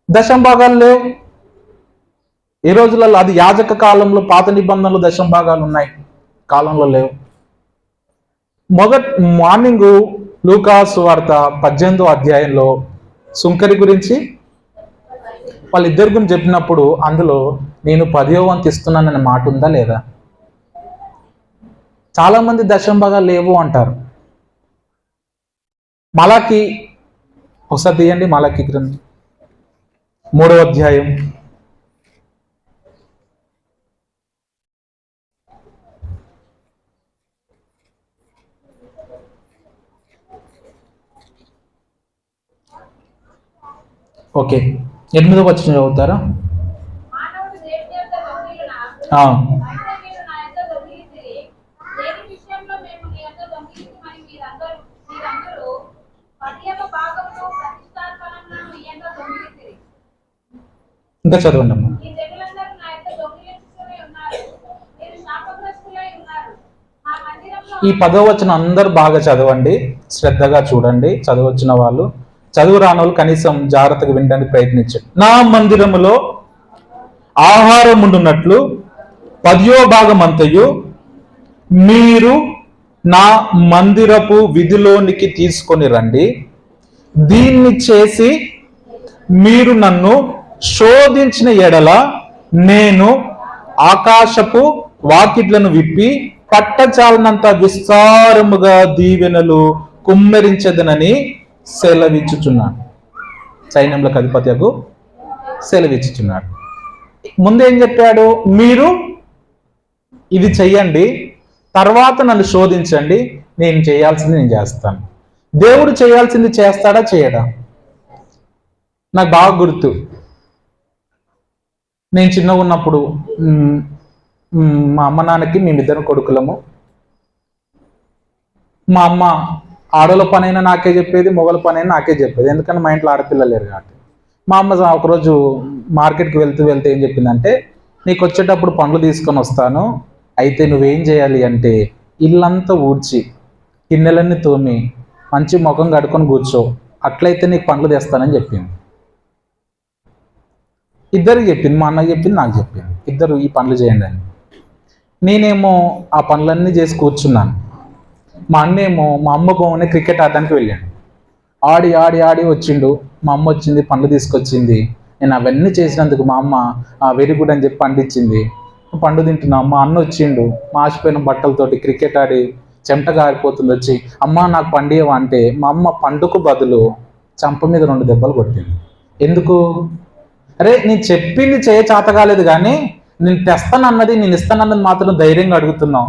దశం భాగాలు లేవు ఈ రోజులలో. అది యాజక కాలంలో, పాత నిబంధనలు దశం భాగాలు ఉన్నాయి, కాలంలో లేవు. మార్నింగ్ లూకా సువార్త 18వ అధ్యాయంలో సుంకరి గురించి వాళ్ళిద్దరి గురించి చెప్పినప్పుడు అందులో నేను 10వ వంతు ఇస్తున్నాననే మాట ఉందా లేదా? చాలా మంది దశం భాగాలు లేవు అంటారు. మలాకి ఒకసారి తీయండి, మలాకి గ్రంథం 3వ అధ్యాయం. ఓకే, 8వ వచనం చదువుతారా? ఇంకా చదవండి అమ్మా. ఈ 10వ వచనం అందరూ బాగా చదవండి, శ్రద్ధగా చూడండి. చదవచ్చిన వాళ్ళు, చదువు రాని వాళ్ళు కనీసం జాగ్రత్తగా వినడానికి ప్రయత్నించండి. నా మందిరములో ఆహారం ఉండునట్లు 10వ భాగం అంతయు మీరు నా మందిరపు విధిలోనికి తీసుకొని రండి. దీన్ని చేసి మీరు నన్ను శోధించిన ఎడల నేను ఆకాశపు వాకిట్లను విప్పి పట్టచాలనంత విస్తారముగా దీవెనలు కుమ్మరించదనని సెలవిచ్చుచున్నాడు. సైన్యములకు అధిపత్యకు సెలవిచ్చుచున్నాడు. ముందేం చెప్పాడు? మీరు ఇది చెయ్యండి, తర్వాత నన్ను శోధించండి, నేను చేయాల్సింది నేను చేస్తాను. దేవుడు చేయాల్సింది చేస్తాడా చేయడా? నాకు బాగా గుర్తు, నేను చిన్నగా ఉన్నప్పుడు మా అమ్మ నాన్నకి మేమిద్దరం కొడుకులము. మా అమ్మ ఆడల పనైనా నాకే చెప్పేది, మొగల పనైనా నాకే చెప్పేది, ఎందుకంటే మా ఇంట్లో ఆడపిల్లలు లేరు కాబట్టి. మా అమ్మ ఒకరోజు మార్కెట్కి వెళ్తూ ఏం చెప్పిందంటే, నీకు వచ్చేటప్పుడు పండ్లు తీసుకొని వస్తాను, అయితే నువ్వేం చేయాలి అంటే ఇల్లంతా ఊడ్చి గిన్నెలన్నీ తోమి మంచి ముఖం కడుకొని కూర్చో, అట్లయితే నీకు పండ్లు తెస్తానని చెప్పింది. ఇద్దరికి చెప్పింది, మా అన్నకి చెప్పింది, నాకు చెప్పింది. ఇద్దరు ఈ పనులు చేయండి అని. నేనేమో ఆ పనులన్నీ చేసి కూర్చున్నాను. మా అన్నేమో మా అమ్మ బొమ్మనే క్రికెట్ ఆడడానికి వెళ్ళాడు. ఆడి ఆడి ఆడి వచ్చిండు. మా అమ్మ వచ్చింది, పండ్లు తీసుకొచ్చింది. నేను అవన్నీ చేసినందుకు మా అమ్మ వెరీ గుడ్ అని చెప్పి పండించింది. పండు తింటున్నా. మా అన్న వచ్చిండు మాసిపోయిన బట్టలతోటి, క్రికెట్ ఆడి చెమట గారిపోతుంది, వచ్చి అమ్మ నాకు పండియవా అంటే మా అమ్మ పండుకు బదులు చంప మీద 2 దెబ్బలు కొట్టింది. ఎందుకు? అరే నేను చెప్పింది చేత కాలేదు, కానీ నేను తెస్తానన్నది, నేను ఇస్తానన్నది మాత్రం ధైర్యంగా అడుగుతున్నాం.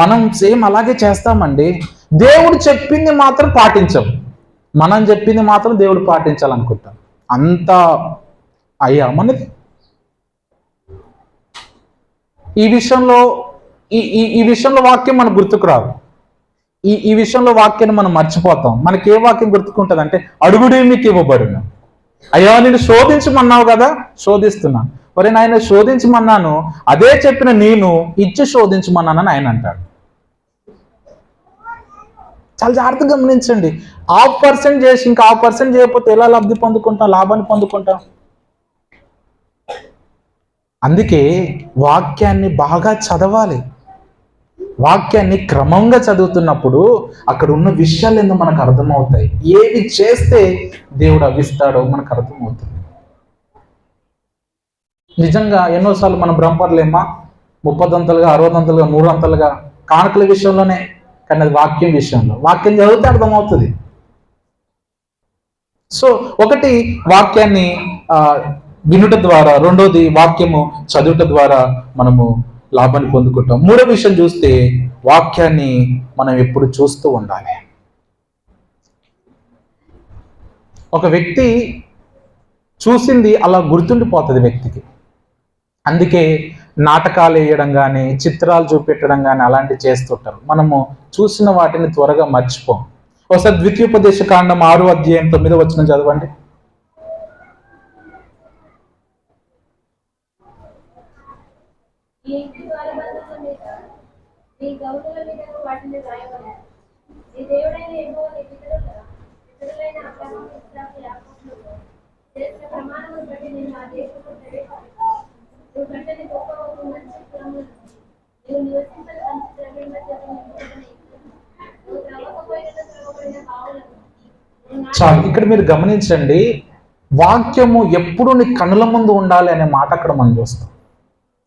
మనం సేమ్ అలాగే చేస్తామండి. దేవుడు చెప్పింది మాత్రం పాటించం, మనం చెప్పింది మాత్రం దేవుడు పాటించాలనుకుంటాం. అంత అయ్యా మనది ఈ విషయంలో ఈ విషయంలో వాక్యం మనకు గుర్తుకు రాదు. ఈ విషయంలో వాక్యాన్ని మనం మర్చిపోతాం. మనకి ఏ వాక్యం గుర్తుకుంటుంది అంటే, అడుగుడే మీకు ఇవ్వబడును. అయ్యా నేను శోధించమన్నావు కదా, శోధిస్తున్నా. మరి నాయన శోధించమన్నాను, అదే చెప్పిన నేను ఇచ్చి శోధించమన్నానని ఆయన అంటాడు. చాలా జాగ్రత్తగా గమనించండి. 1/2% చేసి ఇంకా 1/2% చేయకపోతే ఎలా లబ్ధి పొందుకుంటాం, లాభాన్ని పొందుకుంటాం? అందుకే వాక్యాన్ని బాగా చదవాలి. వాక్యాన్ని క్రమంగా చదువుతున్నప్పుడు అక్కడ ఉన్న విషయాలు ఏందో మనకు అర్థమవుతాయి. ఏవి చేస్తే దేవుడు అవిస్తాడో మనకు అర్థమవుతుంది. నిజంగా ఎన్నోసార్లు మనం భ్రమపడలేమా? 30 అంతలుగా, 60 అంతలుగా, 100 అంతలుగా కానుకల విషయంలోనే, కానీ అది వాక్యం విషయంలో. వాక్యం చదివితే అర్థమవుతుంది. సో ఒకటి వాక్యాన్ని వినుట ద్వారా, రెండోది వాక్యము చదువుట ద్వారా మనము లాభాన్ని పొందుకుంటాం. మూడో విషయం చూస్తే వాక్యాన్ని మనం ఎప్పుడు చూస్తూ ఉండాలి. ఒక వ్యక్తి చూసింది అలా గుర్తుండిపోతుంది వ్యక్తికి. అందుకే నాటకాలు వేయడం కానీ, చిత్రాలు చూపెట్టడం కానీ అలాంటివి చేస్తుంటారు. మనము చూసిన వాటిని త్వరగా మర్చిపోం. ఒకసారి ద్వితీయోపదేశ కాండం 6వ అధ్యాయం 9వ వచనం చదవండి. చాలు. ఇక్కడ మీరు గమనించండి, వాక్యము ఎప్పుడు నీ కన్నుల ముందు ఉండాలి అనే మాట అక్కడ మనం చూస్తాం.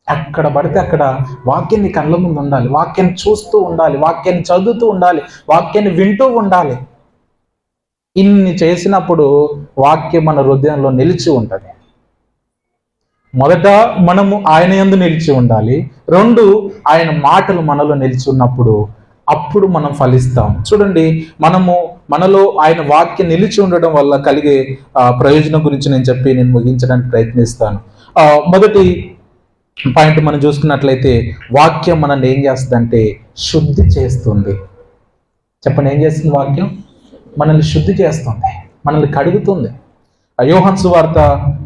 ఎక్కడ పడితే అక్కడ వాక్యం నీ కళ్ళ ముందు ఉండాలి, వాక్యాన్ని చూస్తూ ఉండాలి, వాక్యాన్ని చదువుతూ ఉండాలి, వాక్యాన్ని వింటూ ఉండాలి. ఇన్ని చేసినప్పుడు వాక్యం మన హృదయంలో నిలిచి ఉంటుంది. మొదట మనము ఆయన యందు నిలిచి ఉండాలి. 2 ఆయన మాటలు మనలో నిలిచి ఉన్నప్పుడు అప్పుడు మనం ఫలిస్తాం. చూడండి, మనలో ఆయన వాక్యం నిలిచి ఉండడం వల్ల కలిగే ప్రయోజనం గురించి నేను ముగించడానికి ప్రయత్నిస్తాను. మొదటి పాయింట్ మనం చూసుకున్నట్లయితే, వాక్యం మనల్ని ఏం చేస్తుందంటే శుద్ధి చేస్తుంది. చెప్పండి, ఏం చేస్తుంది? వాక్యం మనల్ని శుద్ధి చేస్తుంది, మనల్ని కడుగుతుంది. యోహాను సువార్త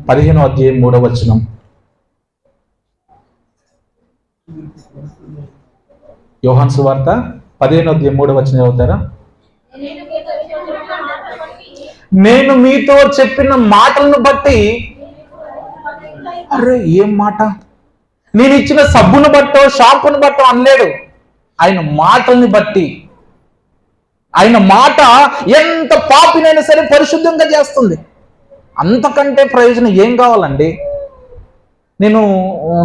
15వ అధ్యాయం 3వ వచనం. యోహాను సువార్త 15:3 చదువుతారా? నేను మీతో చెప్పిన మాటలను బట్టి. అరే ఏం మాట! నేను ఇచ్చిన సబ్బును బట్టో షాంపును బట్టో అనలేడు. ఆయన మాటల్ని బట్టి. ఆయన మాట ఎంత పాపినైనా సరే పరిశుద్ధంగా చేస్తుంది. అంతకంటే ప్రయోజనం ఏం కావాలండి? నేను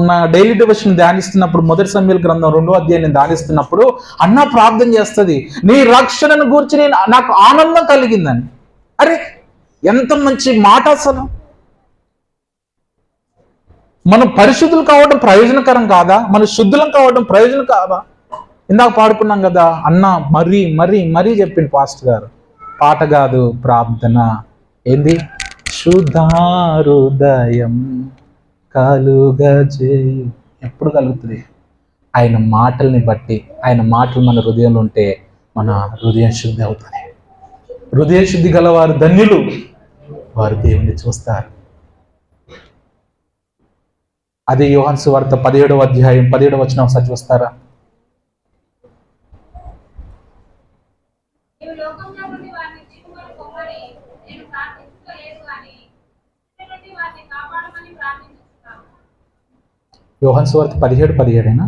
నా డైలీ డివోషన్ ధ్యానిస్తున్నప్పుడు, మొదటి సమూయేలు గ్రంథం 2వ అధ్యాయం ధ్యానిస్తున్నప్పుడు అన్న ప్రార్థన చేస్తుంది, నీ రక్షణను గూర్చి నాకు ఆనందం కలిగిందని. అరే ఎంత మంచి మాట అసలు! మనం పరిశుద్ధులు కావడం ప్రయోజనకరం కాదా? మన శుద్ధులం కావడం ప్రయోజనం కాదా? ఇందాక పాడుకున్నాం కదా, అన్న మరీ మరీ మరీ చెప్పింది పాస్టర్ గారు. పాట కాదు, ప్రార్థన. ఏంది? శుద్ధారుదయం కలుగజేయు. ఎప్పుడు కలుగుతుంది? ఆయన మాటల్ని బట్టి. ఆయన మాటలు మన హృదయంలో ఉంటే మన హృదయం శుద్ధి అవుతుంది. హృదయ శుద్ధి గల వారు ధన్యులు, వారు దేవుని చూస్తారు. అదే యోహాను సువార్త 17వ అధ్యాయం 17వ వచనం ఒకసారి చూస్తారా? యోహాను సువార్త 17:17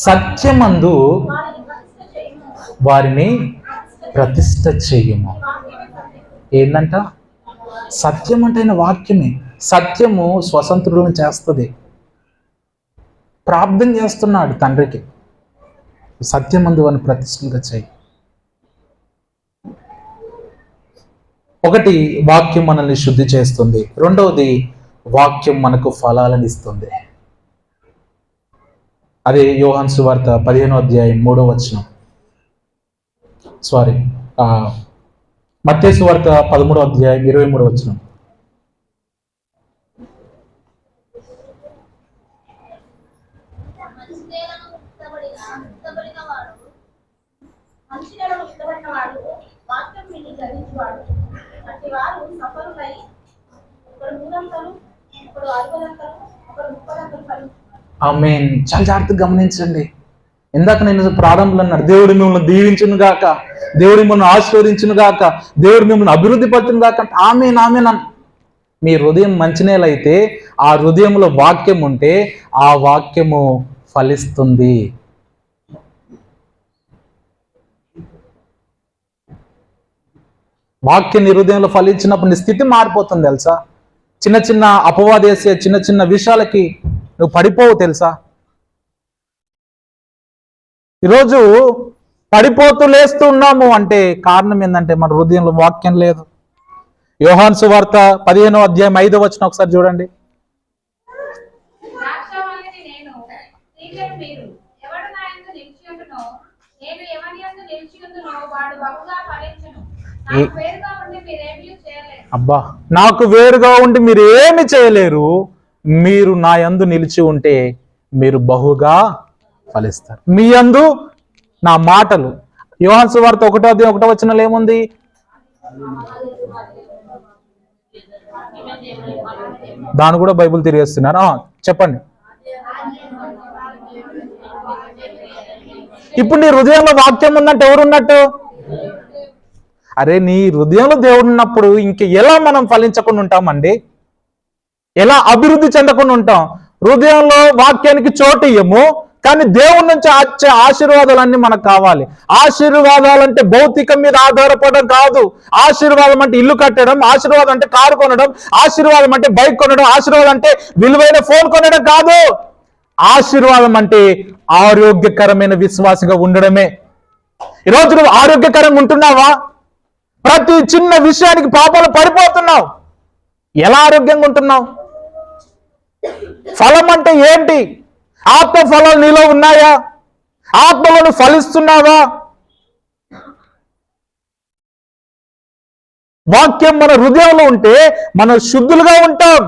సత్యమందు వారిని ప్రతిష్ఠ చెయ్యము. ఏందంట? సత్యం అంటే వాక్యమే. సత్యము స్వతంత్రులను చేస్తుంది. ప్రార్థన చేస్తున్నాడు తండ్రికి, సత్యమందు వారిని ప్రతిష్ఠగా చెయ్యి. ఒకటి, వాక్యం మనల్ని శుద్ధి చేస్తుంది. రెండవది, వాక్యం మనకు ఫలాలను ఇస్తుంది. అదే యోహాను సువార్త 15వ అధ్యాయం 3వ వచనం. మత్తయి సువార్త 13వ అధ్యాయం 23వ వచనం. ఆమేన్. చాలా జాగ్రత్తగా గమనించండి. ఇందాక నేను ప్రారంభంలో అన్నాడు, దేవుడు మిమ్మల్ని దీవించును గాక, దేవుడు మిమ్మల్ని ఆశీర్వదించును గాక, దేవుడు మిమ్మల్ని అభివృద్ధి పరచును గాక. ఆమేన్ ఆమేన్ అన్న. మీ హృదయం మంచినేలైతే, ఆ హృదయంలో వాక్యం ఉంటే ఆ వాక్యము ఫలిస్తుంది. వాక్యం నీ హృదయంలో ఫలించినప్పుడు నీ స్థితి మారిపోతుంది తెలుసా? చిన్న చిన్న అపవాదేసే చిన్న చిన్న విషయాలకి నువ్వు పడిపోవు తెలుసా? ఈరోజు పడిపోతూ లేస్తూ ఉన్నాము అంటే కారణం ఏంటంటే మన హృదయంలో వాక్యం లేదు. యోహాను సువార్త 15వ అధ్యాయం 5వ వచనం ఒకసారి చూడండి. అబ్బా, నాకు వేరుగా ఉండి మీరు ఏమి చేయలేరు, మీరు నా యందు నిలిచి ఉంటే మీరు బహుగా ఫలిస్తారు. మీ యందు నా మాటలు. యోహాను సువార్త 1వ అధ్యాయం 1వ వచనంలో ఏముంది? దాన్ని కూడా బైబిల్ తిరిగేస్తున్నారు. చెప్పండి. ఇప్పుడు నీ హృదయంలో వాక్యం ఉందంటే ఎవరున్నట్టు? అరే నీ హృదయంలో దేవుడు ఉన్నప్పుడు ఇంక ఎలా మనం ఫలించకుండా ఉంటామండి? ఎలా అభివృద్ధి చెందకుండా ఉంటాం? హృదయంలో వాక్యానికి చోటు ఇయ్యము, కానీ దేవుడి నుంచి వచ్చే ఆశీర్వాదాలన్నీ మనకు కావాలి. ఆశీర్వాదాలంటే భౌతికం మీద ఆధారపడడం కాదు. ఆశీర్వాదం అంటే ఇల్లు కట్టడం, ఆశీర్వాదం అంటే కారు కొనడం, ఆశీర్వాదం అంటే బైక్ కొనడం, ఆశీర్వాదం అంటే విలువైన ఫోన్ కొనడం కాదు. ఆశీర్వాదం అంటే ఆరోగ్యకరమైన విశ్వాసగా ఉండడమే. ఈరోజు నువ్వు ఆరోగ్యకరంగా ఉంటున్నావా? ప్రతి చిన్న విషయానికి పాపాలు పడిపోతున్నావు. ఎలా ఆరోగ్యంగా ఉంటున్నావు? ఫలం అంటే ఏంటి? ఆత్మ ఫలాలు నీలో ఉన్నాయా? ఆత్మలను ఫలిస్తున్నావా? వాక్యం మన హృదయంలో ఉంటే మనం శుద్ధులుగా ఉంటాం.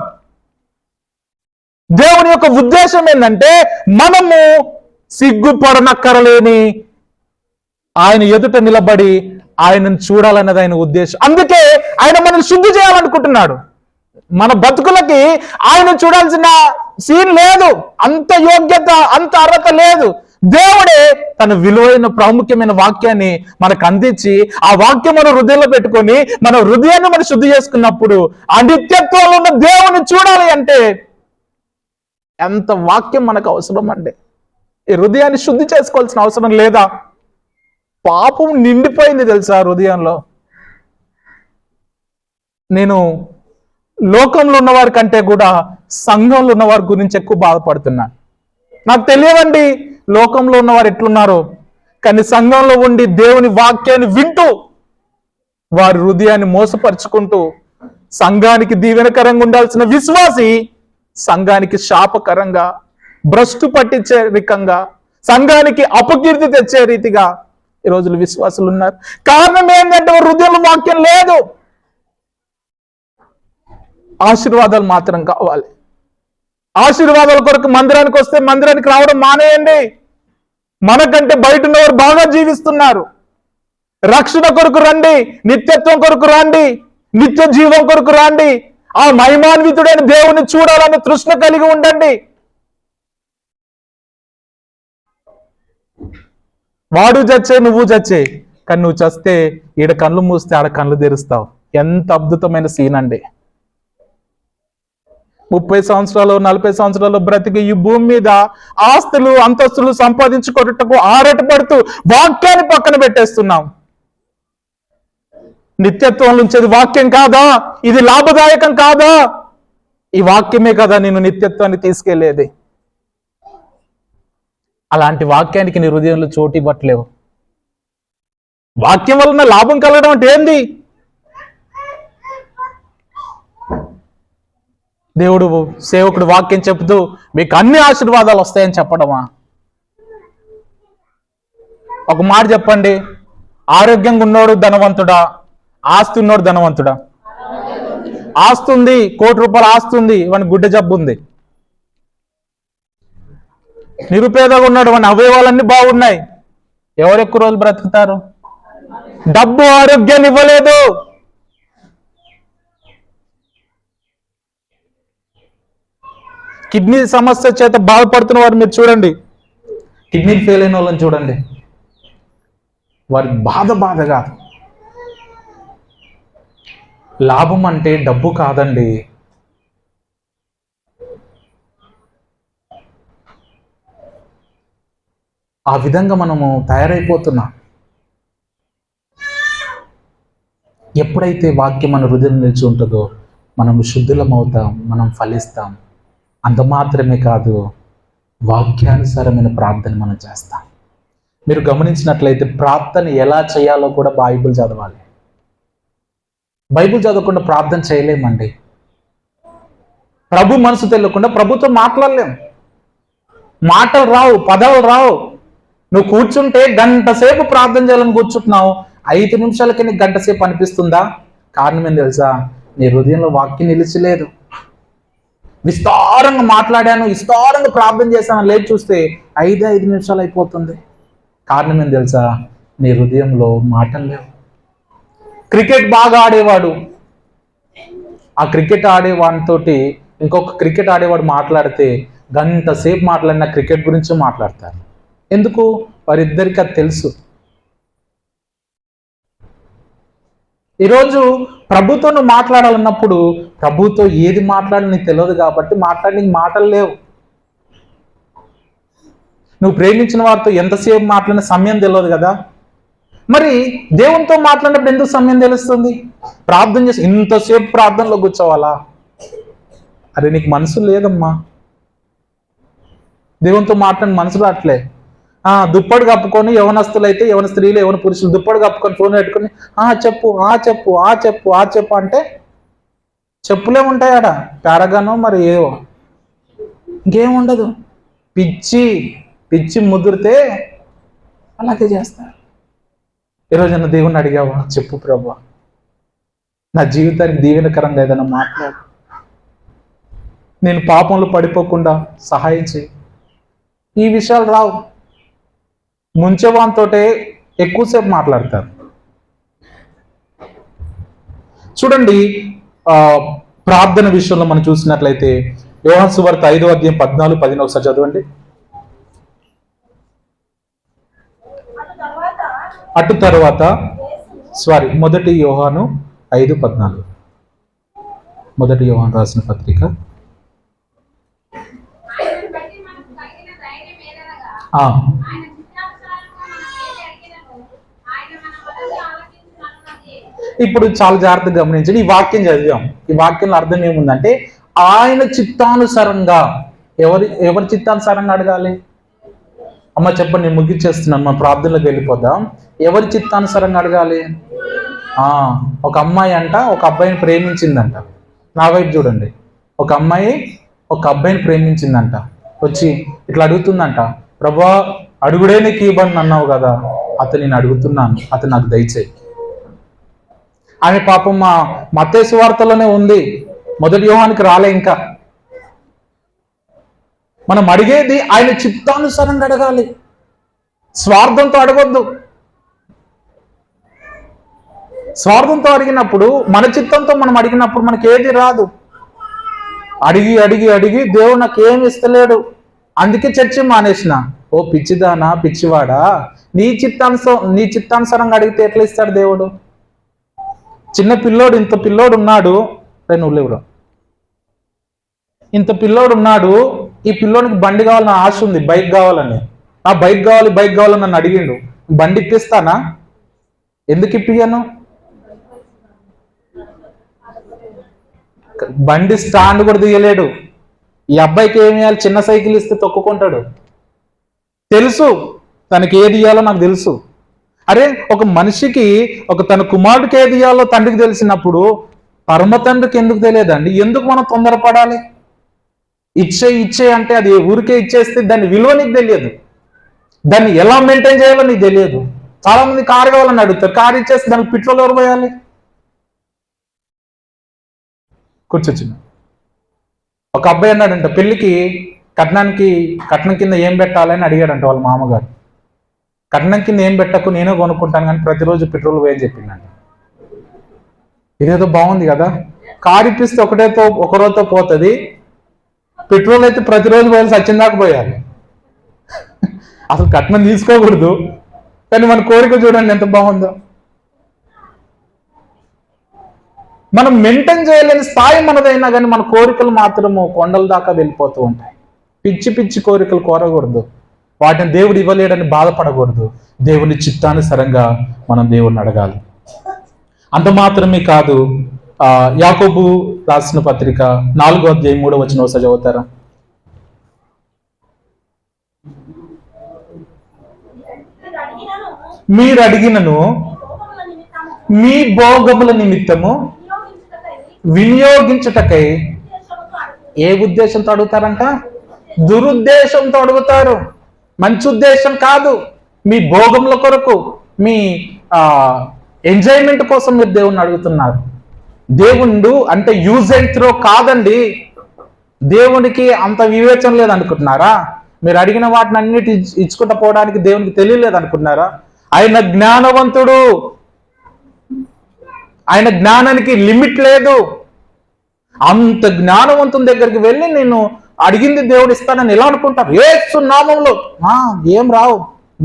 దేవుని యొక్క ఉద్దేశం ఏంటంటే మనము సిగ్గుపడనక్కరలేని ఆయన ఎదుట నిలబడి ఆయనను చూడాలన్నది ఆయన ఉద్దేశం. అందుకే ఆయన మనల్ని శుద్ధి చేయాలనుకుంటున్నాడు. మన బతుకులకి ఆయన చూడాల్సిన సీన్ లేదు, అంత యోగ్యత అంత అర్హత లేదు. దేవుడే తన విలువైన ప్రాముఖ్యమైన వాక్యాన్ని మనకు అందించి ఆ వాక్యం మన హృదయంలో పెట్టుకొని మన హృదయాన్ని మనం శుద్ధి చేసుకున్నప్పుడు ఆ నిత్యత్వంలో ఉన్న దేవుని చూడాలి అంటే ఎంత వాక్యం మనకు అవసరం అండి. ఈ హృదయాన్ని శుద్ధి చేసుకోవాల్సిన అవసరం లేదా? పాపం నిండిపోయింది తెలుసా హృదయంలో. నేను లోకంలో ఉన్నవారి కంటే కూడా సంఘంలో ఉన్నవారి గురించి ఎక్కువ బాధపడుతున్నాను. నాకు తెలియదండి లోకంలో ఉన్నవారు ఎట్లున్నారో, కానీ సంఘంలో ఉండి దేవుని వాక్యాన్ని వింటూ వారి హృదయాన్ని మోసపరుచుకుంటూ సంఘానికి దీవెనకరంగా ఉండాల్సిన విశ్వాసి సంఘానికి శాపకరంగా, భ్రష్టు పట్టించే రికంగా, సంఘానికి అపకీర్తి తెచ్చే రీతిగా ఈ రోజులు విశ్వాసులు ఉన్నారు. కారణం ఏంటంటే వారి హృదయంలో వాక్యం లేదు. ఆశీర్వాదాలు మాత్రం కావాలి. ఆశీర్వాదాల కొరకు మందిరానికి వస్తే మందిరానికి రావడం మానేయండి. మనకంటే బయట ఉన్నవారు బాగా జీవిస్తున్నారు. రక్షణ కొరకు రండి, నిత్యత్వం కొరకు రండి, నిత్య జీవం కొరకు రండి. ఆ మహిమాన్వితుడైన దేవుని చూడాలని తృష్ణ కలిగి ఉండండి. వాడు చచ్చే నువ్వు చచ్చే, కానీ నువ్వు చస్తే ఈడ కళ్ళు మూస్తే ఆడ కళ్ళు తెరుస్తావు. ఎంత అద్భుతమైన సీన్ అండి. 30 సంవత్సరాలు 40 సంవత్సరాలు బ్రతికి ఈ భూమి మీద ఆస్తులు అంతస్తులు సంపాదించుకోవటకు ఆరాటపడుతూ వాక్యాన్ని పక్కన పెట్టేస్తున్నాం. నిత్యత్వం నుంచేది వాక్యం కాదా? ఇది లాభదాయకం కాదా? ఈ వాక్యమే కదా నేను నిత్యత్వాన్ని తీసుకెళ్లేది. అలాంటి వాక్యానికి నీ హృదయంలో చోటు ఇవ్వట్లేవు. వాక్యం వలన లాభం కలగడం అంటే ఏంది? దేవుడు సేవకుడు వాక్యం చెబుతూ మీకు అన్ని ఆశీర్వాదాలు వస్తాయని చెప్పడమా? ఒక మాట చెప్పండి, ఆరోగ్యంగా ఉన్నోడు ధనవంతుడా, ఆస్తి ఉన్నోడు ధనవంతుడా? ఆస్తి ఉంది, ₹1,00,00,000 ఆస్తి ఉంది, వాని గుడ్డ జబ్బు ఉంది. నిరుపేదగా ఉన్నాడు, వాని అవయవాలన్నీ బాగున్నాయి. ఎవరు ఎక్కువ రోజులు బ్రతుకుతారు? డబ్బు ఆరోగ్యాన్ని ఇవ్వలేదు. కిడ్నీ సమస్య చేత బాధపడుతున్న వారు మీరు చూడండి, కిడ్నీ ఫెయిల్ అయిన వాళ్ళని చూడండి, వారి బాధగా. లాభం అంటే డబ్బు కాదండి. ఆ విధంగా మనము తయారైపోతున్నాం. ఎప్పుడైతే వాక్యం మన హృదయం నిలిచి ఉంటుందో మనం శుద్ధులం అవుతాం, మనం ఫలిస్తాం. అంత మాత్రమే కాదు, వాక్యానుసారమైన ప్రార్థన మనం చేస్తాం. మీరు గమనించినట్లయితే ప్రార్థన ఎలా చేయాలో కూడా బైబిల్ చదవాలి. బైబిల్ చదవకుండా ప్రార్థన చేయలేమండి. ప్రభు మనసు తెలియకుండా ప్రభుతో మాట్లాడలేం. మాటలు రావు, పదాలు రావు. నువ్వు కూర్చుంటే గంట సేపు ప్రార్థన చేయాలని కూర్చుంటున్నావు, 5 నిమిషాలకి నీకు గంట సేపు అనిపిస్తుందా? కారణం ఏం తెలుసా? నీ హృదయంలో వాక్యం నిలిచలేదు. విస్తారంగా మాట్లాడాను, విస్తారంగా ప్రార్థన చేశాను, లేచి చూస్తే 5 నిమిషాలు అయిపోతుంది. కారణం ఏం తెలుసా? నీ హృదయంలో మాటలు లేవు. క్రికెట్ బాగా ఆడేవాడు, ఆ క్రికెట్ ఆడేవాడితోటి ఇంకొక క్రికెట్ ఆడేవాడు మాట్లాడితే గంట సేపు మాట్లాడిన క్రికెట్ గురించి మాట్లాడతారు. ఎందుకు? వారిద్దరికి అది తెలుసు. ఈరోజు ప్రభుతో నువ్వు మాట్లాడాలన్నప్పుడు ప్రభుతో ఏది మాట్లాడాలి నీకు తెలియదు కాబట్టి మాట్లాడడానికి మాటలు లేవు. నువ్వు ప్రేమించిన వారితో ఎంతసేపు మాట్లాడిన సమయం తెలియదు కదా. మరి దేవునితో మాట్లాడినప్పుడు ఎందుకు సమయం తెలుస్తుంది? ప్రార్థన చేసి ఇంతసేపు ప్రార్థనలో కూర్చోవాలా? అరే నీకు మనసు లేదమ్మా. దేవునితో మాట్లాడిన మనసు రావట్లే. దుప్పటి కప్పుకొని యవనస్తులు అయితే యవన స్త్రీలు యవన పురుషులు దుప్పటి కప్పుకొని ఫోన్ పెట్టుకొని చెప్పు చెప్పు అంటే చెప్పులే ఉంటాయి ఆడ, పెరగను మరి ఏవో ఇంకేముండదు. పిచ్చి ముదిరితే అలాగే చేస్తారు. ఈరోజు దేవుణ్ణి అడిగావా? చెప్పు ప్రభువా, నా జీవితానికి దీవెనకరంగా ఏదైనా మాట్లాడు, నేను పాపంలో పడిపోకుండా సహాయం చేయి. ఈ విషయాలు రావు. ముంచేవానితో ఎక్కువసేపు మాట్లాడతారు. చూడండి, ప్రార్థన విషయంలో మనం చూసినట్లయితే యోహాను సువార్త 5:14-15 ఒకసారి చదవండి. అటు తర్వాత మొదటి యోహాను 5:14, మొదటి యోహాను రాసిన పత్రిక. ఇప్పుడు చాలా జాగ్రత్తగా గమనించండి. ఈ వాక్యం చదివాం. ఈ వాక్యంలో అర్థం ఏముందంటే ఆయన చిత్తానుసారంగా. ఎవరి చిత్తానుసారంగా అడగాలి? అమ్మ చెప్పండి, నేను ముగిచ్చేస్తున్నాను, మా ప్రార్థనలోకి వెళ్ళిపోదాం. ఎవరి చిత్తానుసారంగా అడగాలి? ఒక అమ్మాయి అంట ఒక అబ్బాయిని ప్రేమించిందంట. నా వైపు చూడండి. ఒక అమ్మాయి ఒక అబ్బాయిని ప్రేమించిందంట. వచ్చి ఇట్లా అడుగుతుందంట, ప్రభా అడుగుడే నీకు ఇవ్వని అన్నావు కదా, అతను నేను అడుగుతున్నాను, అతను నాకు దయచేయి. ఆమె పాపం మా మత్తయి సువార్తలోనే ఉంది, మొదటి యోహానికి రాలే ఇంకా. మనం అడిగేది ఆయన చిత్తానుసారంగా అడగాలి, స్వార్థంతో అడగొద్దు. స్వార్థంతో అడిగినప్పుడు, మన చిత్తంతో మనం అడిగినప్పుడు మనకి ఏది రాదు. అడిగి అడిగి అడిగి దేవుడు నాకు ఏమి ఇస్తలేడు, అందుకే చర్చ మానేసిన. ఓ పిచ్చిదానా, పిచ్చివాడా, నీ చిత్తానుసారంగా అడిగితే ఎట్లా ఇస్తాడు దేవుడు? చిన్న పిల్లోడు, ఇంత పిల్లోడు ఉన్నాడు, నువ్వు లేవురా, ఇంత పిల్లోడు ఉన్నాడు, ఈ పిల్లోనికి బండి కావాలని ఆశ ఉంది, బైక్ కావాలని. ఆ బైక్ కావాలని నన్ను అడిగిండు, బండి ఇప్పిస్తానా? ఎందుకు ఇప్పియను? బండి స్టాండ్ కూడా తీయలేడు. ఈ అబ్బాయికి ఏమి ఇవ్వాలి? చిన్న సైకిల్ ఇస్తే తొక్కుకుంటాడు. తెలుసు తనకి ఏది ఇవ్వాలో నాకు తెలుసు. అరే, ఒక మనిషికి తన కుమారుడికి ఏది ఇవ్వాలో తండ్రికి తెలిసినప్పుడు పరమ తండ్రికి ఎందుకు తెలియదండి? ఎందుకు మనం తొందరపడాలి? ఇచ్చే అంటే అది ఊరికే ఇచ్చేస్తే దాని విలువ నీకు తెలియదు, దాన్ని ఎలా మెయింటైన్ చేయాలో నీకు తెలియదు. చాలా మంది కారు కావాలని అడుగుతారు, కారు ఇచ్చేస్తే దానికి పెట్రోల్ ఎవరు పోయాలి? కూర్చొచ్చిన ఒక అబ్బాయి అన్నాడంట, పెళ్లికి కట్నం కింద ఏం పెట్టాలని అడిగాడంట వాళ్ళ మామగారు. కట్నం కింద ఏం పెట్టకు, నేనే కొనుక్కుంటాను కానీ ప్రతిరోజు పెట్రోల్ పోయని చెప్పిందంట. ఇదేదో బాగుంది కదా, కారు ఇప్పిస్తే ఒకరోజుతో పోతుంది, పెట్రోల్ అయితే ప్రతిరోజు పోయాలి, సచిన్ దాకా పోయాలి. అసలు కట్నం తీసుకోకూడదు, కానీ మన కోరిక చూడండి ఎంత బాగుందో. మనం మెయింటైన్ చేయలేని స్థాయి మనదైనా కానీ మన కోరికలు మాత్రము కొండల దాకా వెళ్ళిపోతూ ఉంటాయి. పిచ్చి పిచ్చి కోరికలు కోరకూడదు, వాటిని దేవుడు ఇవ్వలేడని బాధపడకూడదు. దేవుని చిత్తానుసారంగా మనం దేవుడిని అడగాలి. అంత మాత్రమే కాదు, యాకోబు రాసిన పత్రిక 4:3 ఒకసారి చదువుతారా? మీరు అడిగినను మీ భోగముల నిమిత్తము వినియోగించుటకై. ఏ ఉద్దేశంతో అడుగుతారంట? దురుద్దేశంతో అడుగుతారు, మంచి ఉద్దేశం కాదు. మీ భోగముల కొరకు, మీ ఎంజాయ్మెంట్ కోసం మీరు దేవుణ్ణి అడుగుతున్నారు. దేవుడు అంటే యూజ్ అండ్ త్రో కాదండి. దేవునికి అంత వివేచన లేదనుకుంటున్నారా? మీరు అడిగిన వాటిని అన్నిటి ఇచ్చుకుంటూ పోవడానికి దేవునికి తెలియలేదు అనుకుంటున్నారా? ఆయన జ్ఞానవంతుడు, ఆయన జ్ఞానానికి లిమిట్ లేదు. అంత జ్ఞానవంతుని దగ్గరికి వెళ్ళి నేను అడిగింది దేవుడు ఇస్తానని ఎలా అనుకుంటారు? యేసు నామంలో ఏం రావు,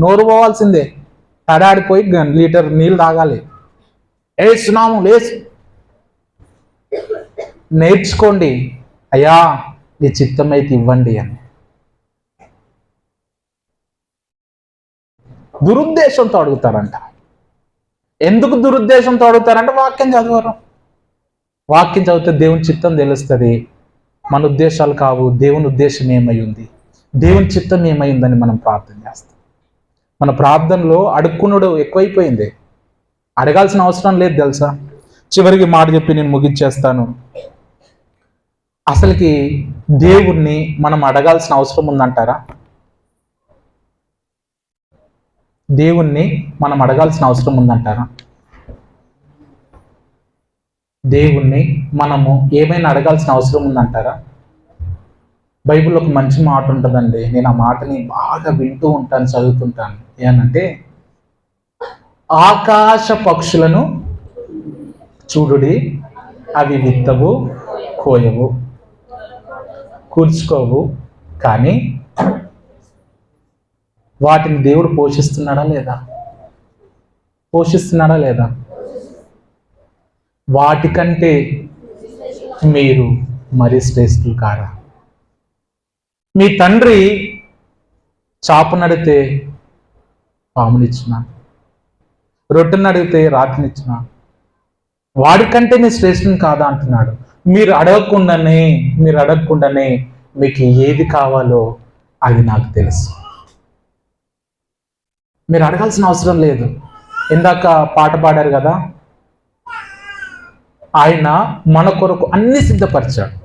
నోరు పోవాల్సిందే, తడాడిపోయి లీటర్ నీళ్ళు తాగాలి. యేసు నామం లేసు. నేర్చుకోండి, అయ్యా నీ చిత్తమైతే ఇవ్వండి అని. దురుద్దేశంతో అడుగుతారంట. ఎందుకు దురుద్దేశంతో అడుగుతారంటే వాక్యం చదవరు. వాక్యం చదివితే దేవుని చిత్తం తెలుస్తుంది. మన ఉద్దేశాలు కావు, దేవుని ఉద్దేశం ఏమై ఉంది, దేవుని చిత్తం ఏమై ఉందని మనం ప్రార్థన చేస్తాం. మన ప్రార్థనలో అడుక్కునుడు ఎక్కువైపోయింది, అడగాల్సిన అవసరం లేదు తెలుసా. చివరికి మాట చెప్పి నేను ముగించేస్తాను. అసలుకి దేవుణ్ణి మనం అడగాల్సిన అవసరం ఉందంటారా? దేవుణ్ణి మనం అడగాల్సిన అవసరం ఉందంటారా? దేవుణ్ణి మనము ఏమైనా అడగాల్సిన అవసరం ఉందంటారా? బైబిల్లో ఒక మంచి మాట ఉంటుందండి, నేను ఆ మాటని బాగా వింటూ ఉంటాను, చదువుతుంటాను. ఏనంటే, ఆకాశ పక్షులను చూడుడి, అవి విత్తవు, కోయవు, కూర్చుకోవు, కానీ వాటిని దేవుడు పోషిస్తున్నాడా లేదా? పోషిస్తున్నాడా లేదా? వాటికంటే మీరు మరీ శ్రేష్ఠులు కారా? మీ తండ్రి చాపను అడిగితే పామునిచ్చిన, రొట్టెను అడిగితే రాతినిచ్చిన, వాడికంటే నేను శ్రేష్ఠుని కాదా అంటున్నాడు. మీరు అడగకుండానే మీకు ఏది కావాలో అది నాకు తెలుసు. మీరు అడగాల్సిన అవసరం లేదు. ఇందాక పాట పాడారు కదా, ఆయన మన కొరకు అన్ని సిద్ధపరిచాడు.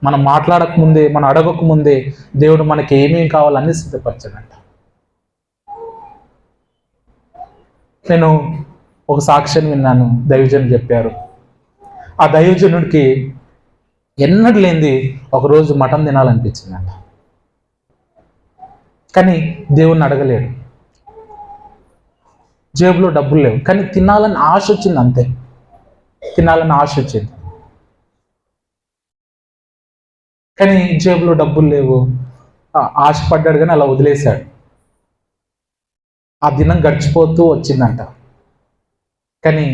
మనం మాట్లాడక ముందే, మనం అడగక ముందే దేవుడు మనకి ఏమేమి కావాలో అన్ని సిద్ధపరిచాడంట. నేను ఒక సాక్ష్యం విన్నాను, దైవజనుడు చెప్పారు. ఆ దైవజనుడికి ఎన్నడూ లేనిది ఒకరోజు మటన్ తినాలనిపించిందంట. కానీ దేవుణ్ణి అడగలేడు, జేబులో డబ్బులు లేవు, కానీ తినాలని ఆశ వచ్చింది, అంతే. తినాలని ఆశ వచ్చింది, కానీ జేబులో డబ్బులు లేవు. ఆశపడ్డాడు కానీ అలా వదిలేశాడు. ఆ దినం గడిచిపోతూ వచ్చిందంట, కానీ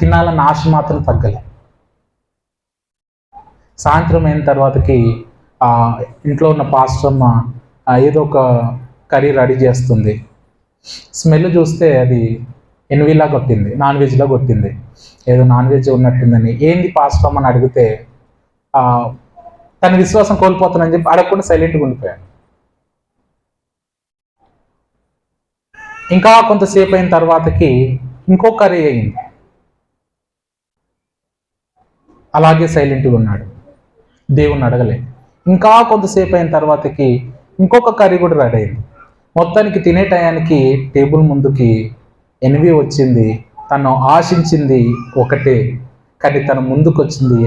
తినాలన్న ఆశ మాత్రం తగ్గలే. సాయంత్రం అయిన తర్వాతకి ఇంట్లో ఉన్న పాస్టమ్మ ఏదో ఒక కర్రీ రెడీ చేస్తుంది. స్మెల్ చూస్తే అది ఎన్విలా కొట్టింది, నాన్ వెజ్లా కొట్టింది. ఏదో నాన్ వెజ్ ఉన్నట్టుందని. ఏంది పాస్టమ్మ అని అడిగితే తన విశ్వాసం కోల్పోతానని చెప్పి అడగకుండా సైలెంట్గా ఉండిపోయాడు. ఇంకా కొంతసేపు అయిన తర్వాతకి ఇంకో కర్రీ అయింది, అలాగే సైలెంట్గా ఉన్నాడు, దేవుణ్ణి అడగలే. ఇంకా కొంతసేపు అయిన తర్వాతకి ఇంకొక కర్రీ కూడా రెడీ అయింది. మొత్తానికి తినే టయానికి టేబుల్ ముందుకి ఎనివి వచ్చింది. తను ఆశించింది ఒకటే, కానీ తను ముందుకు వచ్చింది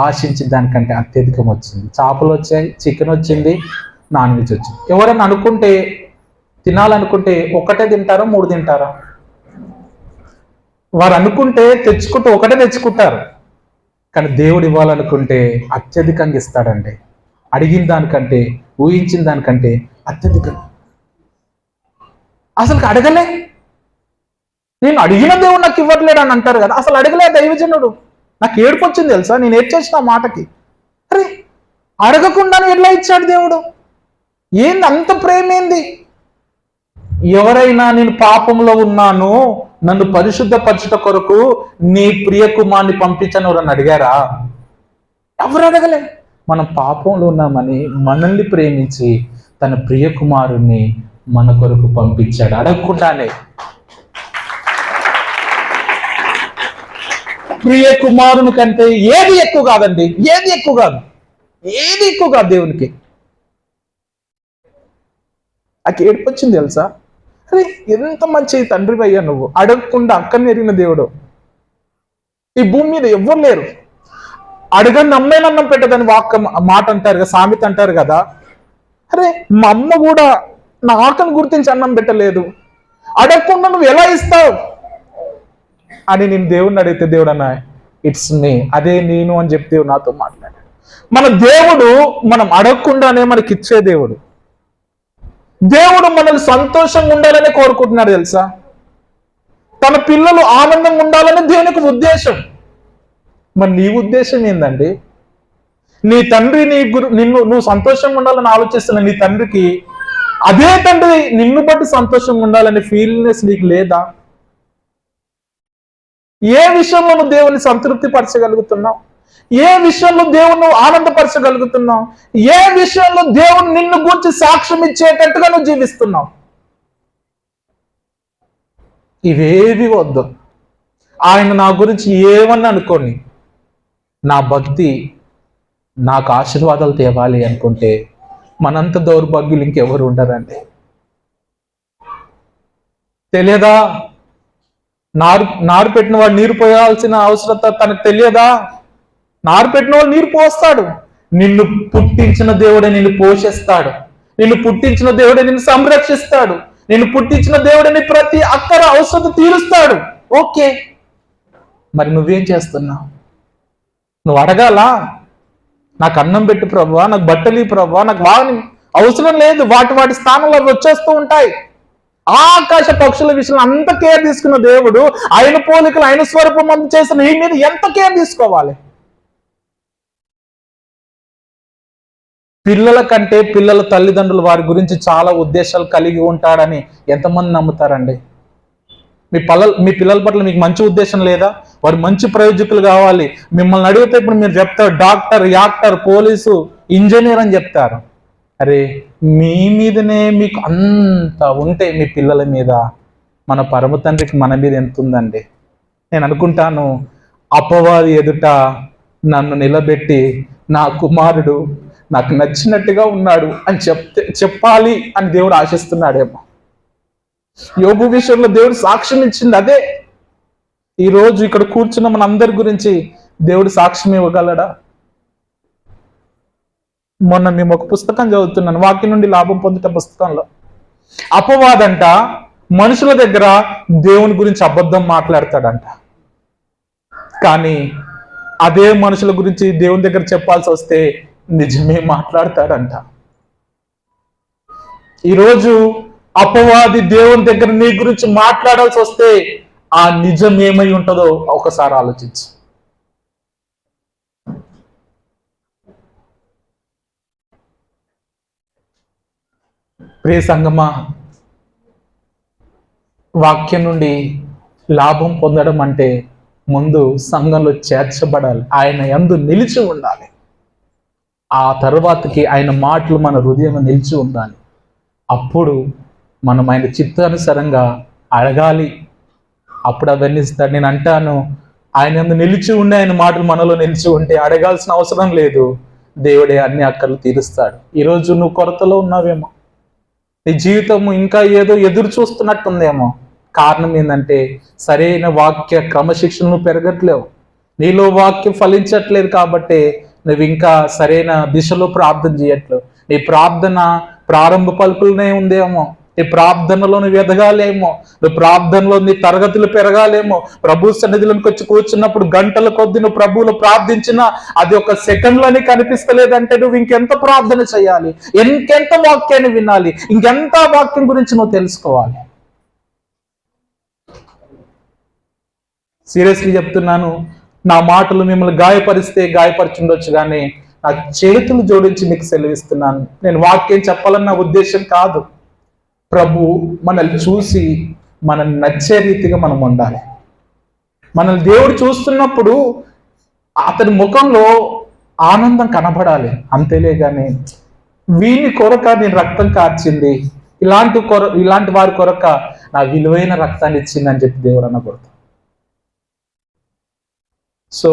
ఆశించిన దానికంటే అత్యధికం వచ్చింది. చేపలు వచ్చాయి, చికెన్ వచ్చింది, నాన్ వెజ్ వచ్చింది. ఎవరైనా అనుకుంటే, తినాలనుకుంటే ఒకటే తింటారా, 3 తింటారా? వారు అనుకుంటే తెచ్చుకుంటూ ఒకటే తెచ్చుకుంటారు, కానీ దేవుడు ఇవ్వాలనుకుంటే అత్యధికంగా ఇస్తాడండి. అడిగిన దానికంటే, ఊహించిన దానికంటే అత్యధికంగా. అసలు అడగలే, నేను అడిగిన దేవుడు నాకు ఇవ్వట్లేడు అని అంటారు కదా, అసలు అడగలే దైవజనుడు. నాకు ఏడుపు వచ్చింది తెలుసా, నేను ఏడ్చేసిన ఆ మాటకి. అరే, అడగకుండానే ఎట్లా ఇచ్చాడు దేవుడు? ఏంది అంత ప్రేమ? ఏంది? ఎవరైనా నేను పాపంలో ఉన్నాను, నన్ను పరిశుద్ధపరచుట కొరకు నీ ప్రియ కుమారుని పంపించని ఎవరన్నా అడిగారా? ఎవరు అడగలే. మనం పాపంలో ఉన్నామని మనల్ని ప్రేమించి తన ప్రియ కుమారుణ్ణి మన కొరకు పంపించాడు, అడగకుండానే. ప్రియ కుమారుని కంటే ఏది ఎక్కువ కాదండి, ఏది ఎక్కువ కాదు, ఏది ఎక్కువ కాదు దేవునికి. నాకు ఏడుపు వచ్చింది తెలుసా. అరే, ఎంత మంచి తండ్రి అయ్యా నువ్వు, అడగకుండా అక్కని ఎరిగిన దేవుడు. ఈ భూమి మీద ఎవ్వరు లేరు. అడగని అమ్మాయినన్నం పెట్టదని మాట అంటారు కదా, సామెత అంటారు కదా. అరే, మా అమ్మ కూడా నా ఆకలిని గుర్తించి అన్నం పెట్టలేదు, అడగకుండా నువ్వు ఎలా ఇస్తావు అని నేను దేవుడిని అడిగితే, దేవుడు అన్న ఇట్స్ మీ, అదే నేను అని చెప్పి దేవుడు నాతో మాట్లాడాడు. మన దేవుడు మనం అడగకుండానే మనకి ఇచ్చే దేవుడు. దేవుడు మనల్ని సంతోషంగా ఉండాలని కోరుకుంటున్నాడు తెలుసా. తన పిల్లలు ఆనందంగా ఉండాలని దేవునికి ఉద్దేశం. మరి నీ ఉద్దేశం ఏందండి? నీ తండ్రి నువ్వు సంతోషంగా ఉండాలని ఆలోచిస్తున్న నీ తండ్రికి అదే తండ్రి నిన్ను బట్టి సంతోషంగా ఉండాలని ఫీల్నెస్ నీకు లేదా? ఏ విషయంలో నువ్వు దేవుని సంతృప్తి పరచగలుగుతున్నావు? ఏ విషయంలో దేవుణ్ణి ఆనందపరచగలుగుతున్నావు? ఏ విషయంలో దేవుడు నిన్ను గురించి సాక్ష్యం ఇచ్చేటట్టుగా నువ్వు జీవిస్తున్నావు? ఇవేవి వద్దు. ఆయన నా గురించి ఏమన్నా అనుకోని, నా భక్తి నాకు ఆశీర్వాదాలు తేవాలి అనుకుంటే మనంత దౌర్భాగ్యులు ఇంకెవరు ఉండరండి. తెలియదా? నారు పెట్టిన వాడు నీరు పోయాల్సిన అవసరత తనకు తెలియదా? నారు పెట్టిన వాడు నీరు పోస్తాడు. నిన్ను పుట్టించిన దేవుడే నిన్ను పోషిస్తాడు. నిన్ను పుట్టించిన దేవుడే నిన్ను సంరక్షిస్తాడు. నిన్ను పుట్టించిన దేవుడే నీ ప్రతి అక్కర అవసరం తీరుస్తాడు. ఓకే, మరి నువ్వేం చేస్తున్నావు? నువ్వు అడగాల, నాకు అన్నం పెట్టు ప్రభువా, నాకు బట్టలు ప్రభువా, నాకు వాని అవసరం లేదు. వాటి స్థానంలో అవి వచ్చేస్తూ ఉంటాయి. ఆకాశ పక్షుల విషయంలో అంత కేర్ తీసుకున్న దేవుడు ఆయన పోలికలు ఆయన స్వరూపం చేసిన ఈ మీద ఎంత కేర్ తీసుకోవాలి? పిల్లల కంటే పిల్లల తల్లిదండ్రులు వారి గురించి చాలా ఉద్దేశాలు కలిగి ఉంటాడని ఎంతమంది నమ్ముతారండి? మీ పిల్లల పట్ల మీకు మంచి ఉద్దేశం లేదా? వారు మంచి ప్రయోజకులు కావాలి. మిమ్మల్ని అడిగితే ఇప్పుడు మీరు చెప్తారు డాక్టర్, యాక్టర్, పోలీసు, ఇంజనీర్ అని చెప్తారు. అరే, మీ మీదనే మీకు అంత ఉంటే మీ పిల్లల మీద మన పరమ తండ్రికి మన మీద ఎంత ఉందండి? నేను అనుకుంటాను, అపవాది ఎదుట నన్ను నిలబెట్టి నా కుమారుడు నాకు నచ్చినట్టుగా ఉన్నాడు అని చెప్పాలి అని దేవుడు ఆశిస్తున్నాడేమో. యోబు విషయంలో దేవుడు సాక్ష్యం ఇచ్చింది అదే. ఈరోజు ఇక్కడ కూర్చున్న మన అందరి గురించి దేవుడు సాక్ష్యం ఇవ్వగలడా? మొన్న మేము ఒక పుస్తకం చదువుతున్నాను, వాక్యం నుండి లాభం పొందుట పుస్తకంలో. అపవాదంట మనుషుల దగ్గర దేవుని గురించి అబద్ధం మాట్లాడతాడంట, కానీ అదే మనుషుల గురించి దేవుని దగ్గర చెప్పాల్సి వస్తే నిజమే మాట్లాడతాడంట. ఈరోజు అపవాది దేవుని దగ్గర నీ గురించి మాట్లాడాల్సి వస్తే ఆ నిజం ఏమై ఉంటుందో ఒకసారి ఆలోచించు. ప్రియ సంగమా, వాక్యం నుండి లాభం పొందడం అంటే ముందు సంఘంలో చేర్చబడాలి, ఆయన యందు నిలిచి ఉండాలి. ఆ తర్వాతకి ఆయన మాటలు మన హృదయంలో నిలిచి ఉండాలి. అప్పుడు మనం ఆయన చిత్తానుసారంగా అడగాలి. అప్పుడు అవన్నీ ఇస్తాడు. నేను అంటాను, ఆయన యందు నిలిచి ఉండి ఆయన మాటలు మనలో నిలిచి ఉంటే అడగాల్సిన అవసరం లేదు, దేవుడే అన్ని అక్కర్లు తీరుస్తాడు. ఈరోజు నువ్వు కొరతలో ఉన్నావేమో, నీ జీవితం ఇంకా ఏదో ఎదురు చూస్తున్నట్టుందేమో. కారణం ఏంటంటే సరైన వాక్య క్రమశిక్షణను పెరగట్లేవు, నీలో వాక్యం ఫలించట్లేదు. కాబట్టి నువ్వు ఇంకా సరైన దిశలో ప్రార్థన చేయట్లేవు. నీ ప్రార్థన ప్రారంభ పలుకులనే ఉందేమో, నీ ప్రార్థనలో నువ్వు ఎదగాలేమో, నువ్వు ప్రార్థనలో నీ తరగతులు పెరగాలేమో. ప్రభు సన్నిధిలోకి వచ్చి కూర్చున్నప్పుడు గంటల కొద్ది నువ్వు ప్రభువులో ప్రార్థించినా అది ఒక సెకండ్లోనే కనిపిస్తలేదంటే నువ్వు ఇంకెంత ప్రార్థన చేయాలి, ఇంకెంత వాక్యాన్ని వినాలి, ఇంకెంత వాక్యం గురించి నువ్వు తెలుసుకోవాలి. సీరియస్లీ చెప్తున్నాను, నా మాటలు మిమ్మల్ని గాయపరిస్తే గాయపరిచుండొచ్చు, కానీ నా చేతులు జోడించి మీకు సెలవిస్తున్నాను. నేను వాక్యం చెప్పాలన్న ఉద్దేశం కాదు. ప్రభు మనల్ని చూసి మనల్ని నచ్చే రీతిగా మనం ఉండాలి. మనల్ని దేవుడు చూస్తున్నప్పుడు అతని ముఖంలో ఆనందం కనబడాలి, అంతేలే. కానీ వీని కొరక నేను రక్తం కార్చింది, ఇలాంటి వారి కొరక నా విలువైన రక్తాన్ని ఇచ్చింది అని చెప్పి దేవుడు అనకూడదు. సో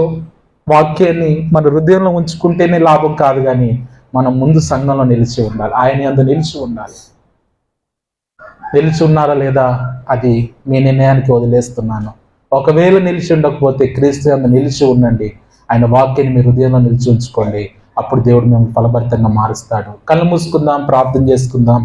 వాక్యాన్ని మన హృదయంలో ఉంచుకుంటేనే లాభం కాదు, కానీ మనం ముందు సంఘంలో నిలిచి ఉండాలి, ఆయన యందు నిలిచి ఉండాలి. నిలిచి ఉన్నారా లేదా అది మీ నిర్ణయానికి వదిలేస్తున్నాను. ఒకవేళ నిలిచి ఉండకపోతే క్రీస్తు యందు నిలిచి ఉండండి, ఆయన వాక్యాన్ని మీ హృదయంలో నిలిచి ఉంచుకోండి. అప్పుడు దేవుడు మిమ్మల్ని ఫలభరితంగా మారుస్తాడు. కళ్ళు మూసుకుందాం, ప్రార్థన చేసుకుందాం.